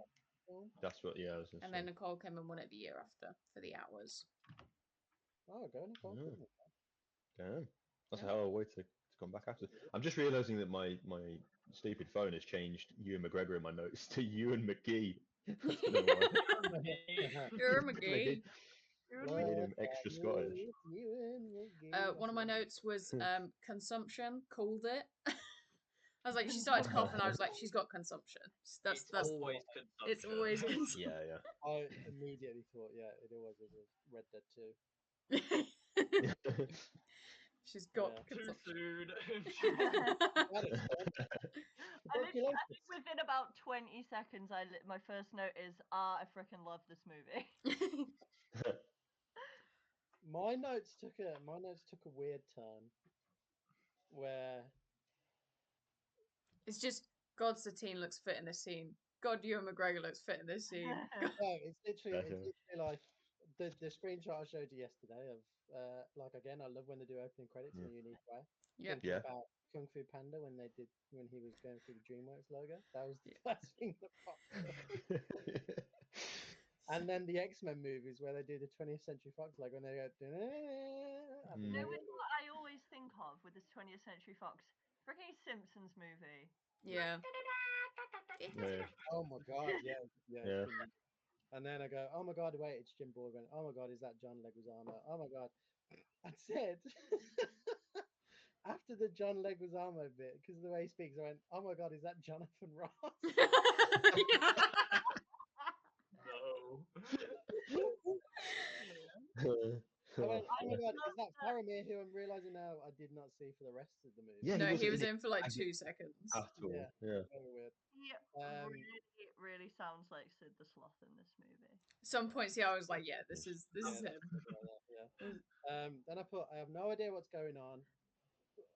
That's what. Yeah, I was gonna and say. then Nicole Kidman won it the year after for The Hours. Oh, go Nicole Yeah. Kidman. Damn. That's Yeah. a hell of a way to come back after. I'm just realizing that my stupid phone has changed Ewan McGregor in my notes to Ewan McGee. I don't know why. You're McGee. McGee. Made him extra Scottish. One of my notes was consumption. Called it. I was like, she started to cough, and I was like, she's got consumption. It's always consumption. It's always consumption. Yeah, yeah. I immediately thought, yeah, it always is a Red Dead 2. She's got Yeah. Too consumption. soon. I think within about 20 seconds, my first note is, I freaking love this movie. My notes took a weird turn where It's just God Satine looks fit in this scene. God Ewan McGregor looks fit in this scene. no, it's literally Better. like the screenshot I showed you yesterday of like again, I love when they do opening credits in a unique way. Yep. Thinking Yeah. about Kung Fu Panda when he was going through the DreamWorks logo. That was the first thing that popped up. And then the X-Men movies where they do the 20th Century Fox logo and they go. At the You know very what I always think of with this 20th Century Fox? Freaking Simpsons movie. Yeah. Yeah. Oh my god, yeah. Yeah. And then I go, oh my god, wait, it's Jim Borgman. Oh my god, is that John Leguizamo? Oh my god. I said, after the John Leguizamo bit, because of the way he speaks, I went, oh my god, is that Jonathan Ross? No. I went, oh my I god, love is that Faramir who I'm realizing now I did not see for the rest of the movie? Yeah, No, he was in in for like 2 seconds. at all. Yeah. Yeah. Very weird. He really sounds like Sid the Sloth in this movie. Some points, yeah, I was like, yeah, this is him. Then I have no idea what's going on.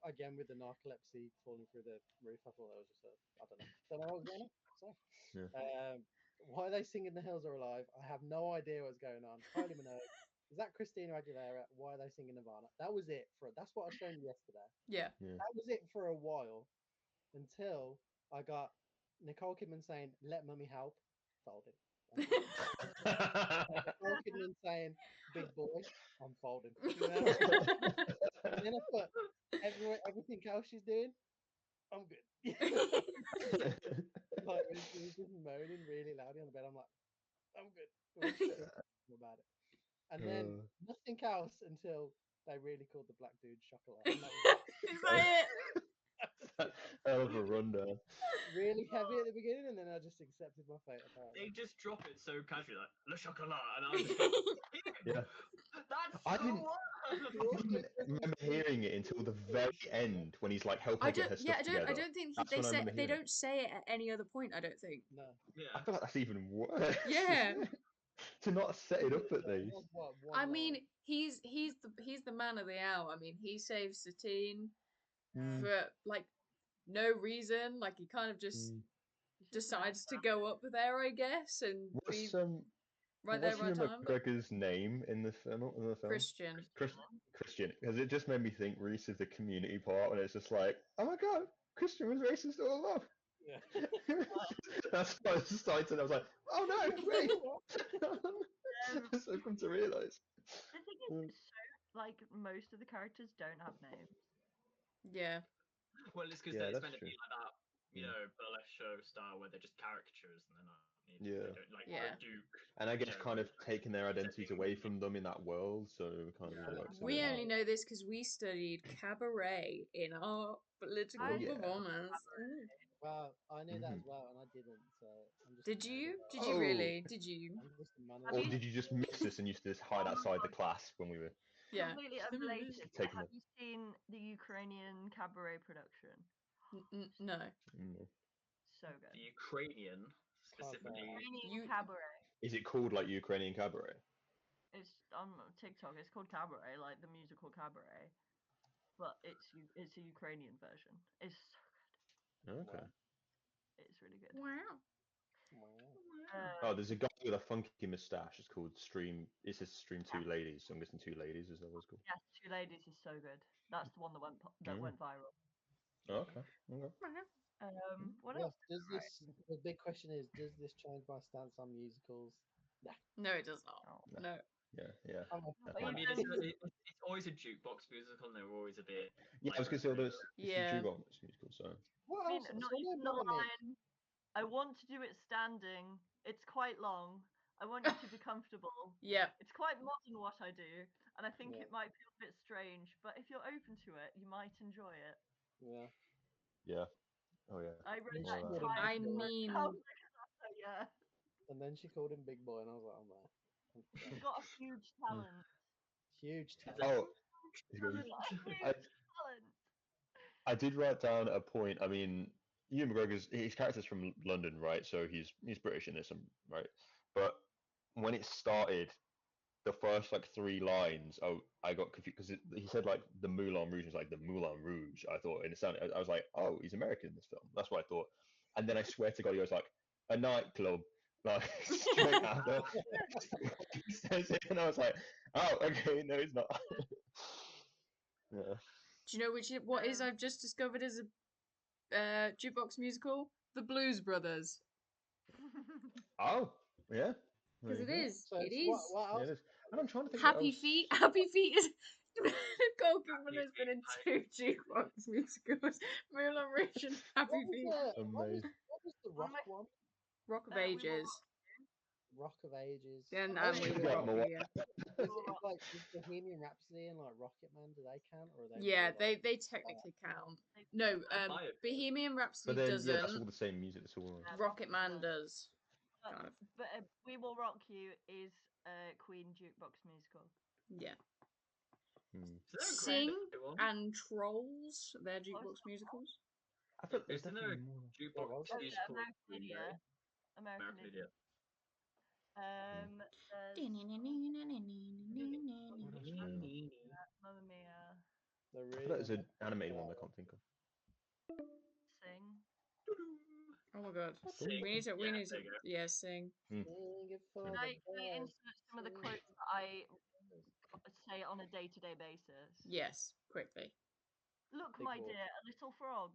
Again with the narcolepsy falling through the roof. I thought that was just I don't know what was going on. So, Yeah. why are they singing "The Hills Are Alive"? I have no idea what's going on. Kylie Minogue Is that Christina Aguilera? Why are they singing Nirvana? That was it that's what I was showing you yesterday. Yeah. That was it for a while until I got Nicole Kidman saying, "Let Mummy help." Folded. I'm good. Nicole Kidman saying, "Big boy." I'm folding. And then I put everything else she's doing. I'm good. Like when she was just moaning really loudly on the bed, I'm like, I'm good. When she did about it. And then nothing else until they really called the black dude Chocolat. And that was Is that it? Hell of a rundown. really heavy at the beginning, and then I just accepted my fate. Apparently. They just drop it so casually, like Le Chocolat, and I'm just going, Yeah. that's I so didn't- what? I didn't remember hearing it until the very end when he's like helping her get her stuff together. I don't think That's they when I say remember they hearing don't say it at any other point. I don't think. No. Yeah. I feel like that's even worse. Yeah. To not set it up at That least. was what, one I line. mean, he's the man of the hour. I mean, he saves Satine Mm. for like no reason. Like he kind of just decides to go up there, I guess, and be What's right there, what's right Ewan time. McGregor's name in the film? Christian. Christian, because it just made me think Reese of the Community part, and it's just like, oh my god, Christian was racist all along. Yeah. That's why I started, and I was like, oh no, wait. That's what I've come to realise. The thing is, like most of the characters don't have names. Yeah. Well, it's because Yeah, it's that's meant to true. be like that, you know, burlesque show style where they're just caricatures and they're not needed. Yeah. They don't, like Yeah. the Duke. And I guess know, kind of taking their identities setting- away from them in that world, so kind of Yeah. works a We bit only more. know this because we studied cabaret in our political I yeah. performance. Ooh. Well, I knew that as Mhm. well, and I didn't. So I'm just. Did you? Did Oh. you really? Did you? I'm just a man Have of Or you- did you just miss us and used to just hide outside the class when we were Yeah. Completely unrelated. but taking have the... you seen the Ukrainian cabaret production? No. So good. The Ukrainian, specifically. Ukrainian You- cabaret. Is it called like Ukrainian cabaret? It's on TikTok. It's called cabaret, like the musical cabaret, but it's a Ukrainian version. It's so Okay. Wow. it's really good. Wow. Wow. Oh, there's a guy with a funky moustache. It's called Stream. It says Stream Two Ladies. So I'm guessing Two Ladies is that what it's called? Yes, Two Ladies is so good. That's the one that went viral. Okay. Okay. What Yeah, else? does this? The big question is, does this change my stance on musicals? Nah. No, it does not. Oh. No. Yeah. I'm a- But I you mean, don't- it's always a jukebox musical, and they're always a bit. Yeah, I was gonna say all those. It's Yeah. a jukebox musical, so. What I mean, else? not So even no, the Mamma Mia. line. I want to do it standing. It's quite long. I want you to be comfortable. Yeah. It's quite modern what I do, and I think Yeah. it might feel a bit strange, but if you're open to it, you might enjoy it. Yeah. Yeah. Oh yeah. I wrote Well, that she entire. I Big Boy. mean, Yeah. And then she called him Big Boy, and I was like, oh man. He's got a huge talent. Huge talent. Oh, He's got a huge I, talent. I did write down a point. I mean, Ewan McGregor's his character's from London, right? So he's British in this, right? But when it started, the first like three lines, I got confused because he said like the Moulin Rouge is like the Moulin Rouge. I thought, and it sounded, I was like, oh, he's American in this film. That's what I thought. And then I swear to God, he was like a nightclub, like straight after he says it, and I was like, oh, okay, no, he's not. Yeah. do you know what is I've just discovered as a jukebox musical? The Blues Brothers. Oh, yeah. Because it is. So It it's is. what Yeah, else? it is. And I'm trying to think what Happy else. Feet. Happy Feet is. Nicole Kidman Happy has been in Feet, two jukebox musicals. Moulin Rouge and Happy Feet. Amazing. What was the One of rock my- one? Rock of We Will Ages. Rock of Ages. And Oh, We Should Will get Rock more. You. Yeah. is it like is Bohemian Rhapsody and like Rocket Man? Do they count, or are they? Yeah, more like, they technically count. No, Might- Bohemian But Rhapsody then, doesn't. yeah, that's all the same music. That's all. Rocket Man does. But, Kind of. but We Will Rock You is a Queen jukebox musical. Yeah. Hmm. Is there a Sing Green Day one? and Trolls, they're jukebox musicals. I thought there's Isn't there a definitely more. jukebox was. Oh yeah, musical? American Green Day? Idiot. American Idiot. There's Mamma Mia, the I really? thought there's an animated one that I can't think of. Sing. Oh my god. Sing. We need to, Yeah, there you go. yeah, sing. Sing it for Can the I birds, insert some of the sing quotes it that I for the birds. say on a day-to-day basis. Yes, quickly. Look, Big my wall. dear, a little frog.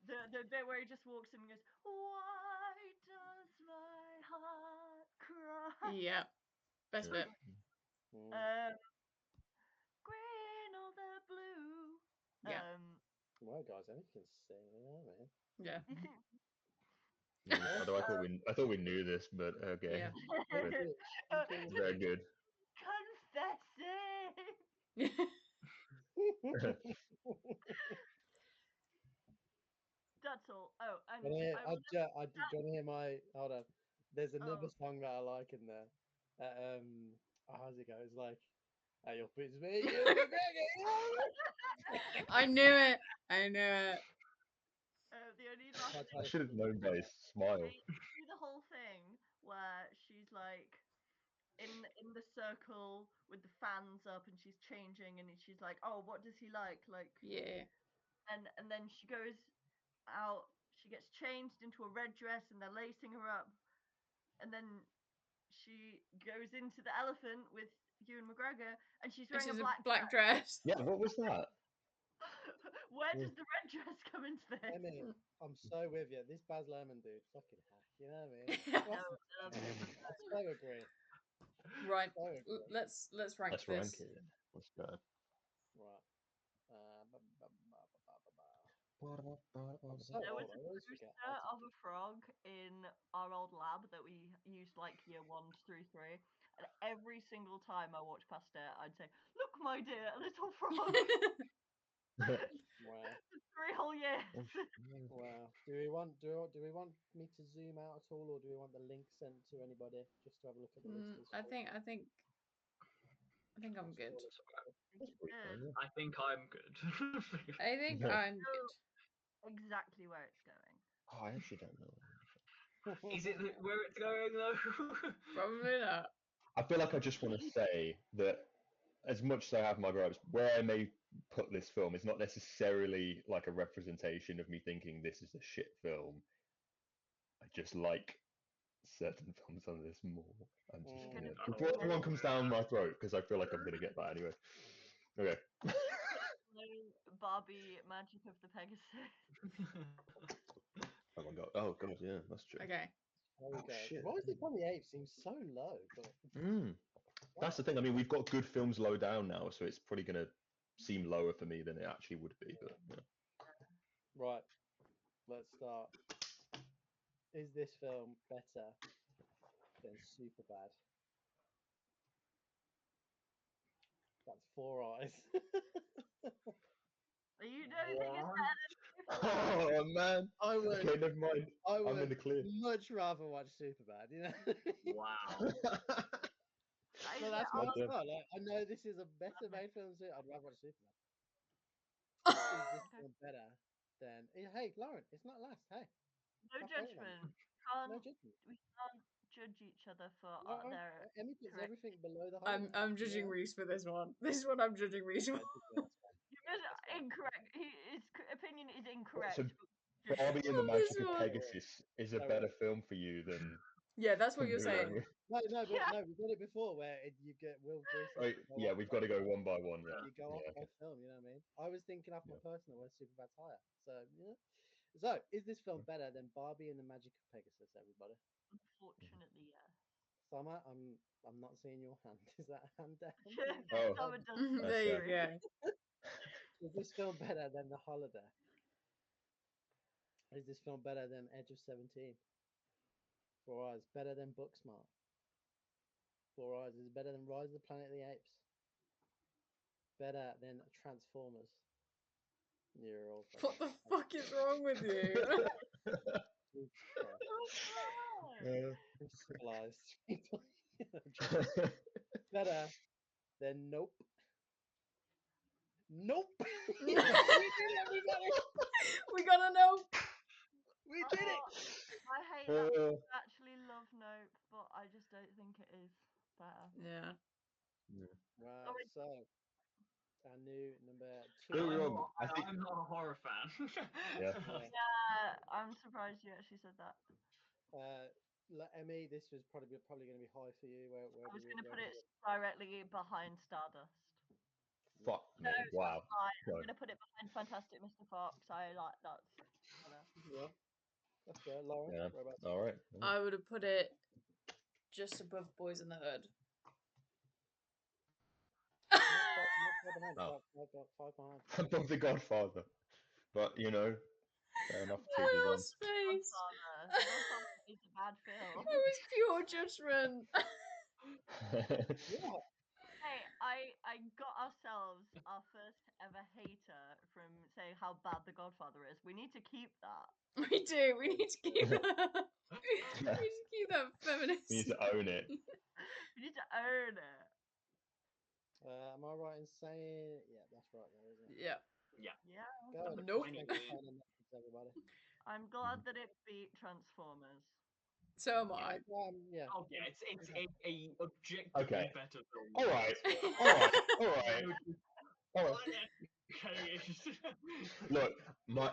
The bit where he just walks in and goes, "Why does my heart cry?" Yeah, best bit. Mm. Green or the blue. Yeah. Well, guys, anything can sing, you know, man. Yeah. I thought we knew this, but okay. Yeah. Let's do it. Very good. Confessing. That's all. Oh, and Do you I want to hear my? Hold on. There's another Oh. song that I like in there. How's it go? It's like, "Hey, up it's me, you McGregor." I knew it. I knew it. The only last That's thing I how should have it known by his smile. through the whole thing where she's like in the circle with the fans up and she's changing and she's like, "Oh, what does he like?" Like, Yeah. and then she goes out. She gets changed into a red dress and they're lacing her up, and then she goes into the elephant with Ewan McGregor and she's And wearing she's a a black black dress. Yeah, what was that? dress. Where does the red dress come into this? Emmy, I'm so with you. This Baz Luhrmann dude, fucking hack. You know what I mean? No, I so agree. Right. So agree. Let's rank Let's this. rank it. Let's go. Right. I'm Right. so There was old. I a always forget. poster of a frog in our old lab that we used like year 1 through 3, and every single time I walked past it, I'd say, "Look, my dear, a little frog." Wow. 3 whole years. Wow. Do we want me to zoom out at all, or do we want the link sent to anybody just to have a look at the list? I think I'm good. That's pretty Good. fun, I think I'm good. I think Yeah. I'm good. Exactly where it's going. Oh, I actually don't know. Is it where it's going though? Probably not. I feel like I just want to say that as much as I have my gripes, where I may put this film is not necessarily like a representation of me thinking this is a shit film. I just like certain films on this more. I'm just Mm. gonna before everyone comes down my throat because I feel like I'm gonna get that anyway. Okay. Barbie Magic of the Pegasus. Oh my god. Oh god, yeah, that's true. Okay. There we Oh go. shit. Rise Upon the Apes seems so low, but That's the thing. I mean, we've got good films low down now, so it's probably gonna seem lower for me than it actually would be. But yeah. right. Let's start. Is this film better than Superbad? That's 4 eyes. You don't think it's What? better Oh man. I would. Okay, never mind. I I'm in would the clear. much rather watch Superbad. You know. Wow. than No, that's Well my done. thought. Like, I know this is a better made film. So I'd rather watch Superbad. Is this Okay. film better than? Hey, Lauren, it's not last. Hey, No stop hating on me. judgment. No Can't judgment. We can't judge each other for No, their Emmy puts correct. everything below the holiday. I'm judging Reese for this one. This one I'm judging Reese for. Yeah, that's fine. You're That's fine. incorrect. His opinion is So incorrect. Barbie and the This Magic of one. Pegasus is a No, better film for you than Yeah, that's what you're Moulin saying. Rouge. no, but Yeah. no, we did it before where you get Will Bruce. Right, yeah, we've got to go one by one. Yeah, You go off yeah, by okay. film. You know what I mean? I was thinking off my Yeah. personal where Superbad's higher. So yeah. So is this film better than Barbie and the Magic of Pegasus? Everybody. Unfortunately, yes. Summer, I'm not seeing your hand. Is that a hand down? Oh. Someone does There you agree. go. Is this film better than The Holiday? Is this film better than Edge of 17? 4 eyes. Better than Booksmart? 4 eyes. Is it better than Rise of the Planet of the Apes? Better than Transformers? You're all What the fuck is wrong with you? Jesus Christ. Oh, Civilized people. Better than Nope. Nope. We did it, everybody. We gotta know. We did it. I hate that I actually love Nope, but I just don't think it is better. Yeah. Right. Sorry. So our new number Don't get me 2. wrong, I think I'm not a horror fan. Yeah. Yeah. Yeah, I'm surprised you actually said that. Emmy, this was probably going to be high for you. Where I was do going to where put do it directly behind Stardust. Fuck No, me. that's Wow. fine. I'm Go. going to put it behind Fantastic Mr. Fox. I like that's better. Yeah, that's fair. Lauren, Yeah. whereabouts? All right. I would have put it just above Boys in the Hood. Not far behind. Oh. Five behind. Above the Godfather. But fair enough. To each his own. Will's face. Godfather. The Godfather is a bad film. That was pure judgment. What? Hey, I got ourselves our first ever hater from saying how bad The Godfather is. We need to keep that. We do. We need to keep that. We need to keep that feminist. You need to own it. We need to own it. Am I right in saying? Yeah, that's right there, isn't it? Yeah. Yeah. Go ahead. Nope. Thank you for telling us, everybody. I'm glad that it beat Transformers. So am I. Yeah. Oh yeah, it's a objectively Okay. better film. All right. than this All right. All right. film. All right. Okay. Look, my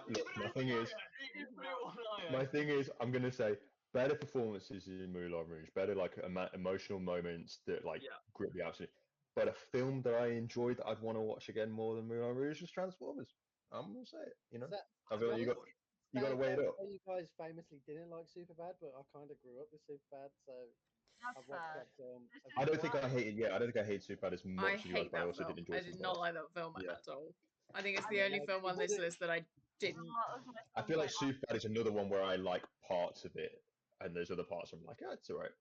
thing is, I'm gonna say better performances in Moulin Rouge, better like emotional moments that like Yeah. grip me absolutely. But a film that I enjoyed that I'd want to watch again more than Moulin Rouge is Transformers. I'm gonna say it. I feel like you got to weigh it up. You guys famously didn't like Superbad, but I kind of grew up with Superbad, so That's I've watched fair. that film. This I is don't think why I hated. Yeah, I don't think I hated Superbad as I much as you guys, hate but I that also did film. enjoy I some did parts. not like that film Yeah. at all. I think it's I the mean, only film on this list that I a didn't. lot of my I films feel like I Superbad is another one where I like parts of it, and there's other parts I'm like, yeah, it's alright.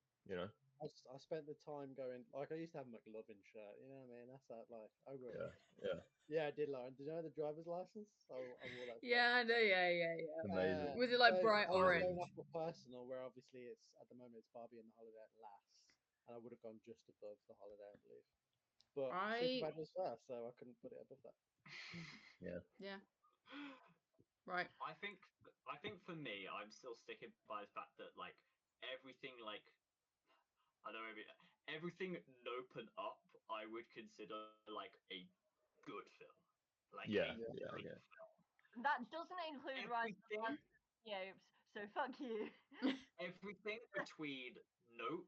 I spent the time going like I used to have a McLovin shirt. You know what I mean? That's that like I grew up. Yeah. Yeah, I did, Lauren. Did you know the driver's license? I wore that. Yeah, I know. Yeah. Amazing. Was it like bright I was going orange? off for personal, where obviously it's at the moment it's Barbie and the Holiday at Last, and I would have gone just above the Holiday, I believe. But Superbad was first, so I couldn't put it above that. Yeah. Right. I think for me, I'm still sticking by the fact that like everything like I don't know maybe everything Nope and Up I would consider like a good film. Like Yeah. a Yeah. great Yeah. film. that doesn't include Rise of the Everything Yopes, so fuck you. everything between Nope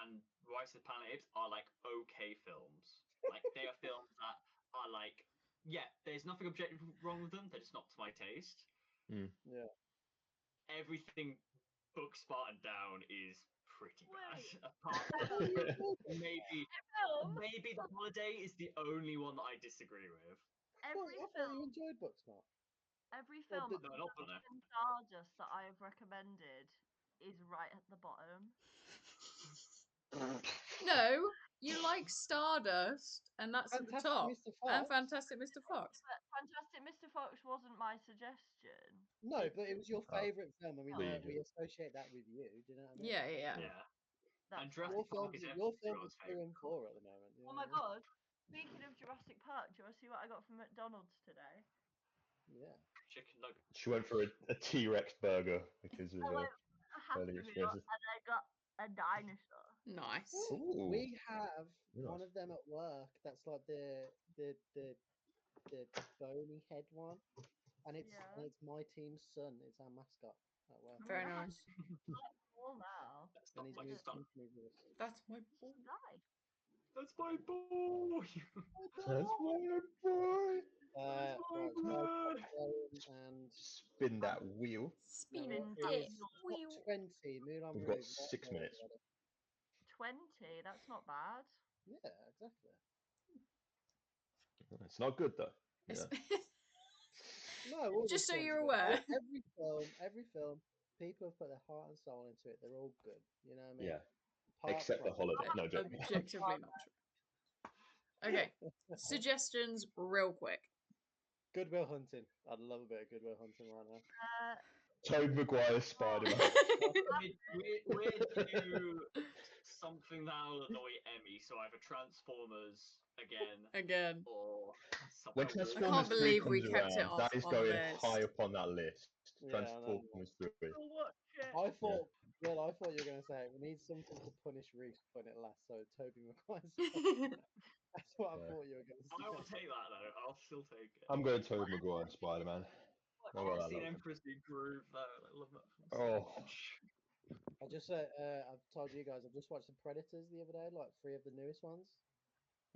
and Rise of the Planet Apes are like okay films. Like they are films that are like yeah, there's nothing objectively wrong with them. They're just not to my taste. Yeah. Everything Book Spartan down is pretty bad. Wait. Apart Oh, you enjoyed it? Film. maybe the holiday is the only one that I disagree with. Every I thought film. you enjoyed Booksmart. Every Or film did- No, not Moulin. in Stardust that I have recommended is right at the bottom. No, you like Stardust, and that's at the Fantastic top. Mr. And Fox. Fantastic Mr. Fox. But Fantastic Mr. Fox wasn't my suggestion. No, but it was your Oh. favourite film, and Leave we it. associate that with you. Do you know what I mean? Yeah. Yeah. That's And fine. Jurassic Park is Your everyone's films are 2 favourite and 4 at the moment. You know Oh my what I mean? god. Speaking of Jurassic Park, do you want to see what I got from McDonald's today? Yeah. chicken nugget. She went for a T-Rex burger because of I went a Happy early Meal and experiences. I got a dinosaur. Nice. Ooh. We have Nice. one of them at work. That's like the bony head one, and Yeah. it's my team's son. It's our mascot at work. Very nice. All now. That's And not he's my moved son. company with us. That's my boy. Nice. That's my boy. That's my boy. Right, boy. and Spin that wheel. Spin Spin it. that Wheel. top 20 Moulin We've got Rouge. 6 minutes. 20, that's not bad. Yeah, exactly. It's not good though. Yeah. No, all Just the so films you're are good. aware. Every film, people have put their heart and soul into it. They're all good. You know what I mean? Yeah. Apart Except the from holiday. No joke. Objectively not true. Okay. Suggestions, real quick. Goodwill Hunting. I'd love a bit of Goodwill Hunting right now. Tobey Maguire's Spider-Man. We're due something that'll annoy Emmy, so either Transformers again, or When something. I can't Transformers 3 believe we comes kept it around, off that is on the going list. high up on that list. Yeah, I know. Transformers 3. Watch it. I thought you were going to say we need something to punish Reese when it lasts. So Toby Maguire's. That's what I thought you were going to say. I will take that though. I'll still take it. I'm going Tobey Maguire and Spider-Man. Watch How I've about that, seen love? Emperor's New Groove though. I love that film Oh. so much. I just said I've told you guys I've just watched The Predators the other day, like 3 of the newest ones.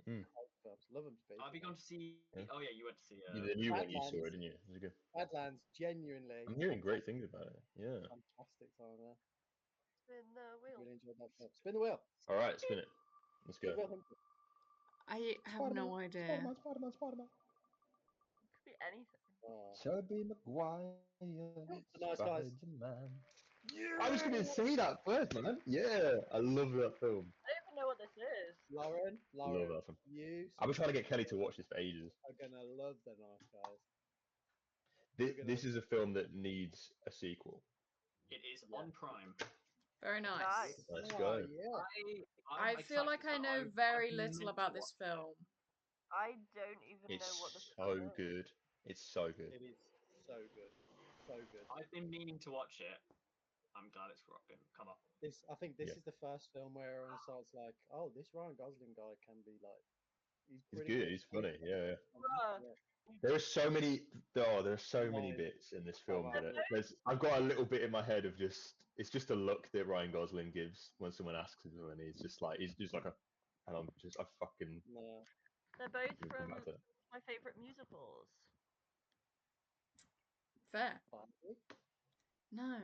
Mm. Films, love them, Speed. Have you gone to see? Yeah. Oh yeah, you went to see. The new one you saw, Badlands. didn't you? Was it good? Badlands, genuinely. I'm hearing great things about it. Yeah. Fantastic time there. Spin the wheel. Really enjoyed that film. Spin the wheel. All right, spin it. Let's go. Good Will Hunting. I have no idea. Spider-Man. Could be anything. Oh. Tobey Maguire. Nice guys. Spider-Man. Yeah. I was going to say that first, man. Yeah, I love that film. I don't even know what this is. Lauren, Love that film. you I've been trying to get Kelly to watch this for ages. are gonna love The Nice Guys. This is a film that needs a sequel. It is Yeah. on Prime. Very nice. Nice. Let's Oh, go. yeah. I feel like I know very little about this film. I don't even know what It's this so film is. good. It's so good. It is so good. So good. I've been meaning to watch it. I'm glad it's rocking. Come on. I think this Yeah. is the first film where everyone starts like, oh, this Ryan Gosling guy can be like, he's He's pretty good. He's funny. Yeah. Bruh. There are so many. There are so many Right. bits in this film right. that I've got a little bit in my head of just. It's just a look that Ryan Gosling gives when someone asks him, and he's just like a. And I'm just I fucking. No. They're both We'll come from back to it. my favourite musicals. Fair. Barbie? No.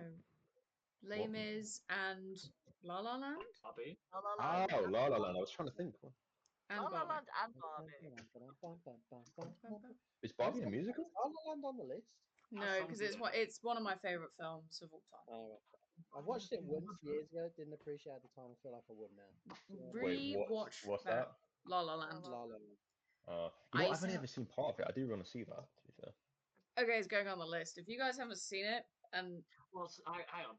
Les What? Mis and La La Land? Barbie. La La Oh, Land. and La La Barbie. Land. I was trying to think. And La La Barbie. Land and Barbie. Is Barbie a musical? La La Land on the list. No, because it's one of my favourite films of all time. Oh, right. I've watched it once years ago. Didn't appreciate it at the time. I feel like I would now. Wait, Re-watch what's that? La La Land. La La Land. You know, I I've used to only have- ever seen part of it. I do want to see that. To be fair. Okay, it's going on the list. If you guys haven't seen it, and Well, hang on.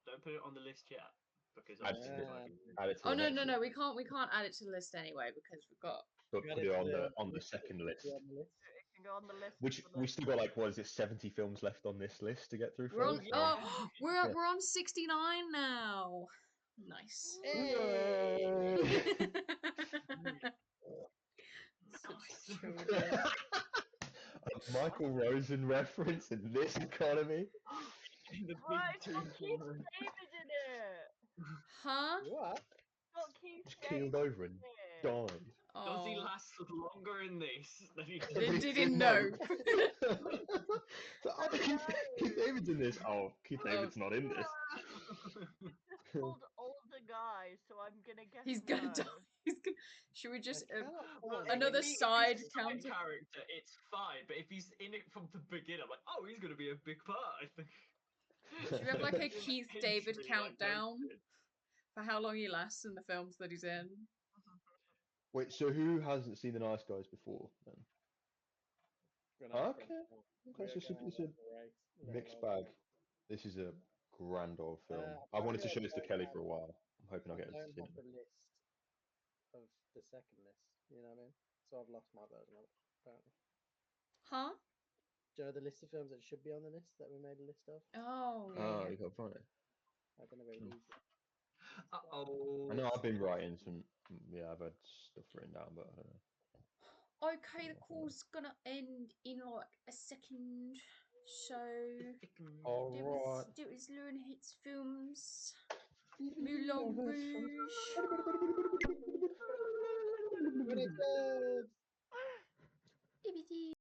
Don't put it on the list yet because Add obviously to we're Yeah. working. Add it to oh the no next no no, list. we can't add it to the list anyway because we've got But Got put it on the list. second It list. should be on the list. It can go on the list. Which for the- we still got like what is it, 70 films left on this list to get through we're on first? Yeah. oh Yeah. we're on 69 now. Nice. Hey! Such Nice. children. A Michael Rosen reference in this economy. In the Right, big it's got two Keith forward. David in it. Huh? What? It's got Keith Just David keeled over and in it. died. Does he Oh. last longer in this than he Then did? did he know? So, Keith David's in this. Oh, Keith David's not in this. It's called Older Guy, so I'm gonna guess He's gonna no. die. He's gonna... Should we just I cannot Well, find another if he's side a counter? character, it's fine. But if he's in it from the beginning, I'm like, oh, he's gonna be a big part. I think. Should we have like a Just Keith hints David me, like, countdown most of it. for how long he lasts in the films that he's in? Wait, so who hasn't seen The Nice Guys before then? Okay. Okay, so it's a mixed bag. This is a grand old film. I've wanted to show this to Kelly for a while. I'm hoping I I'll get her don't to see have it. the list of the second list. You know what I mean? So I've lost my version of it. Apparently. Huh? Do you know the list of films that should be on the list that we made a list of? Oh yeah. Oh, yeah. you got to find it. I don't know where these. Uh-oh. I know I've been writing some. Yeah, I've had stuff written down, but I don't know. Okay, the call's gonna end in like a second. So All right. there was Lauren Hates Films. Moulin Rouge. When it goes. EBT.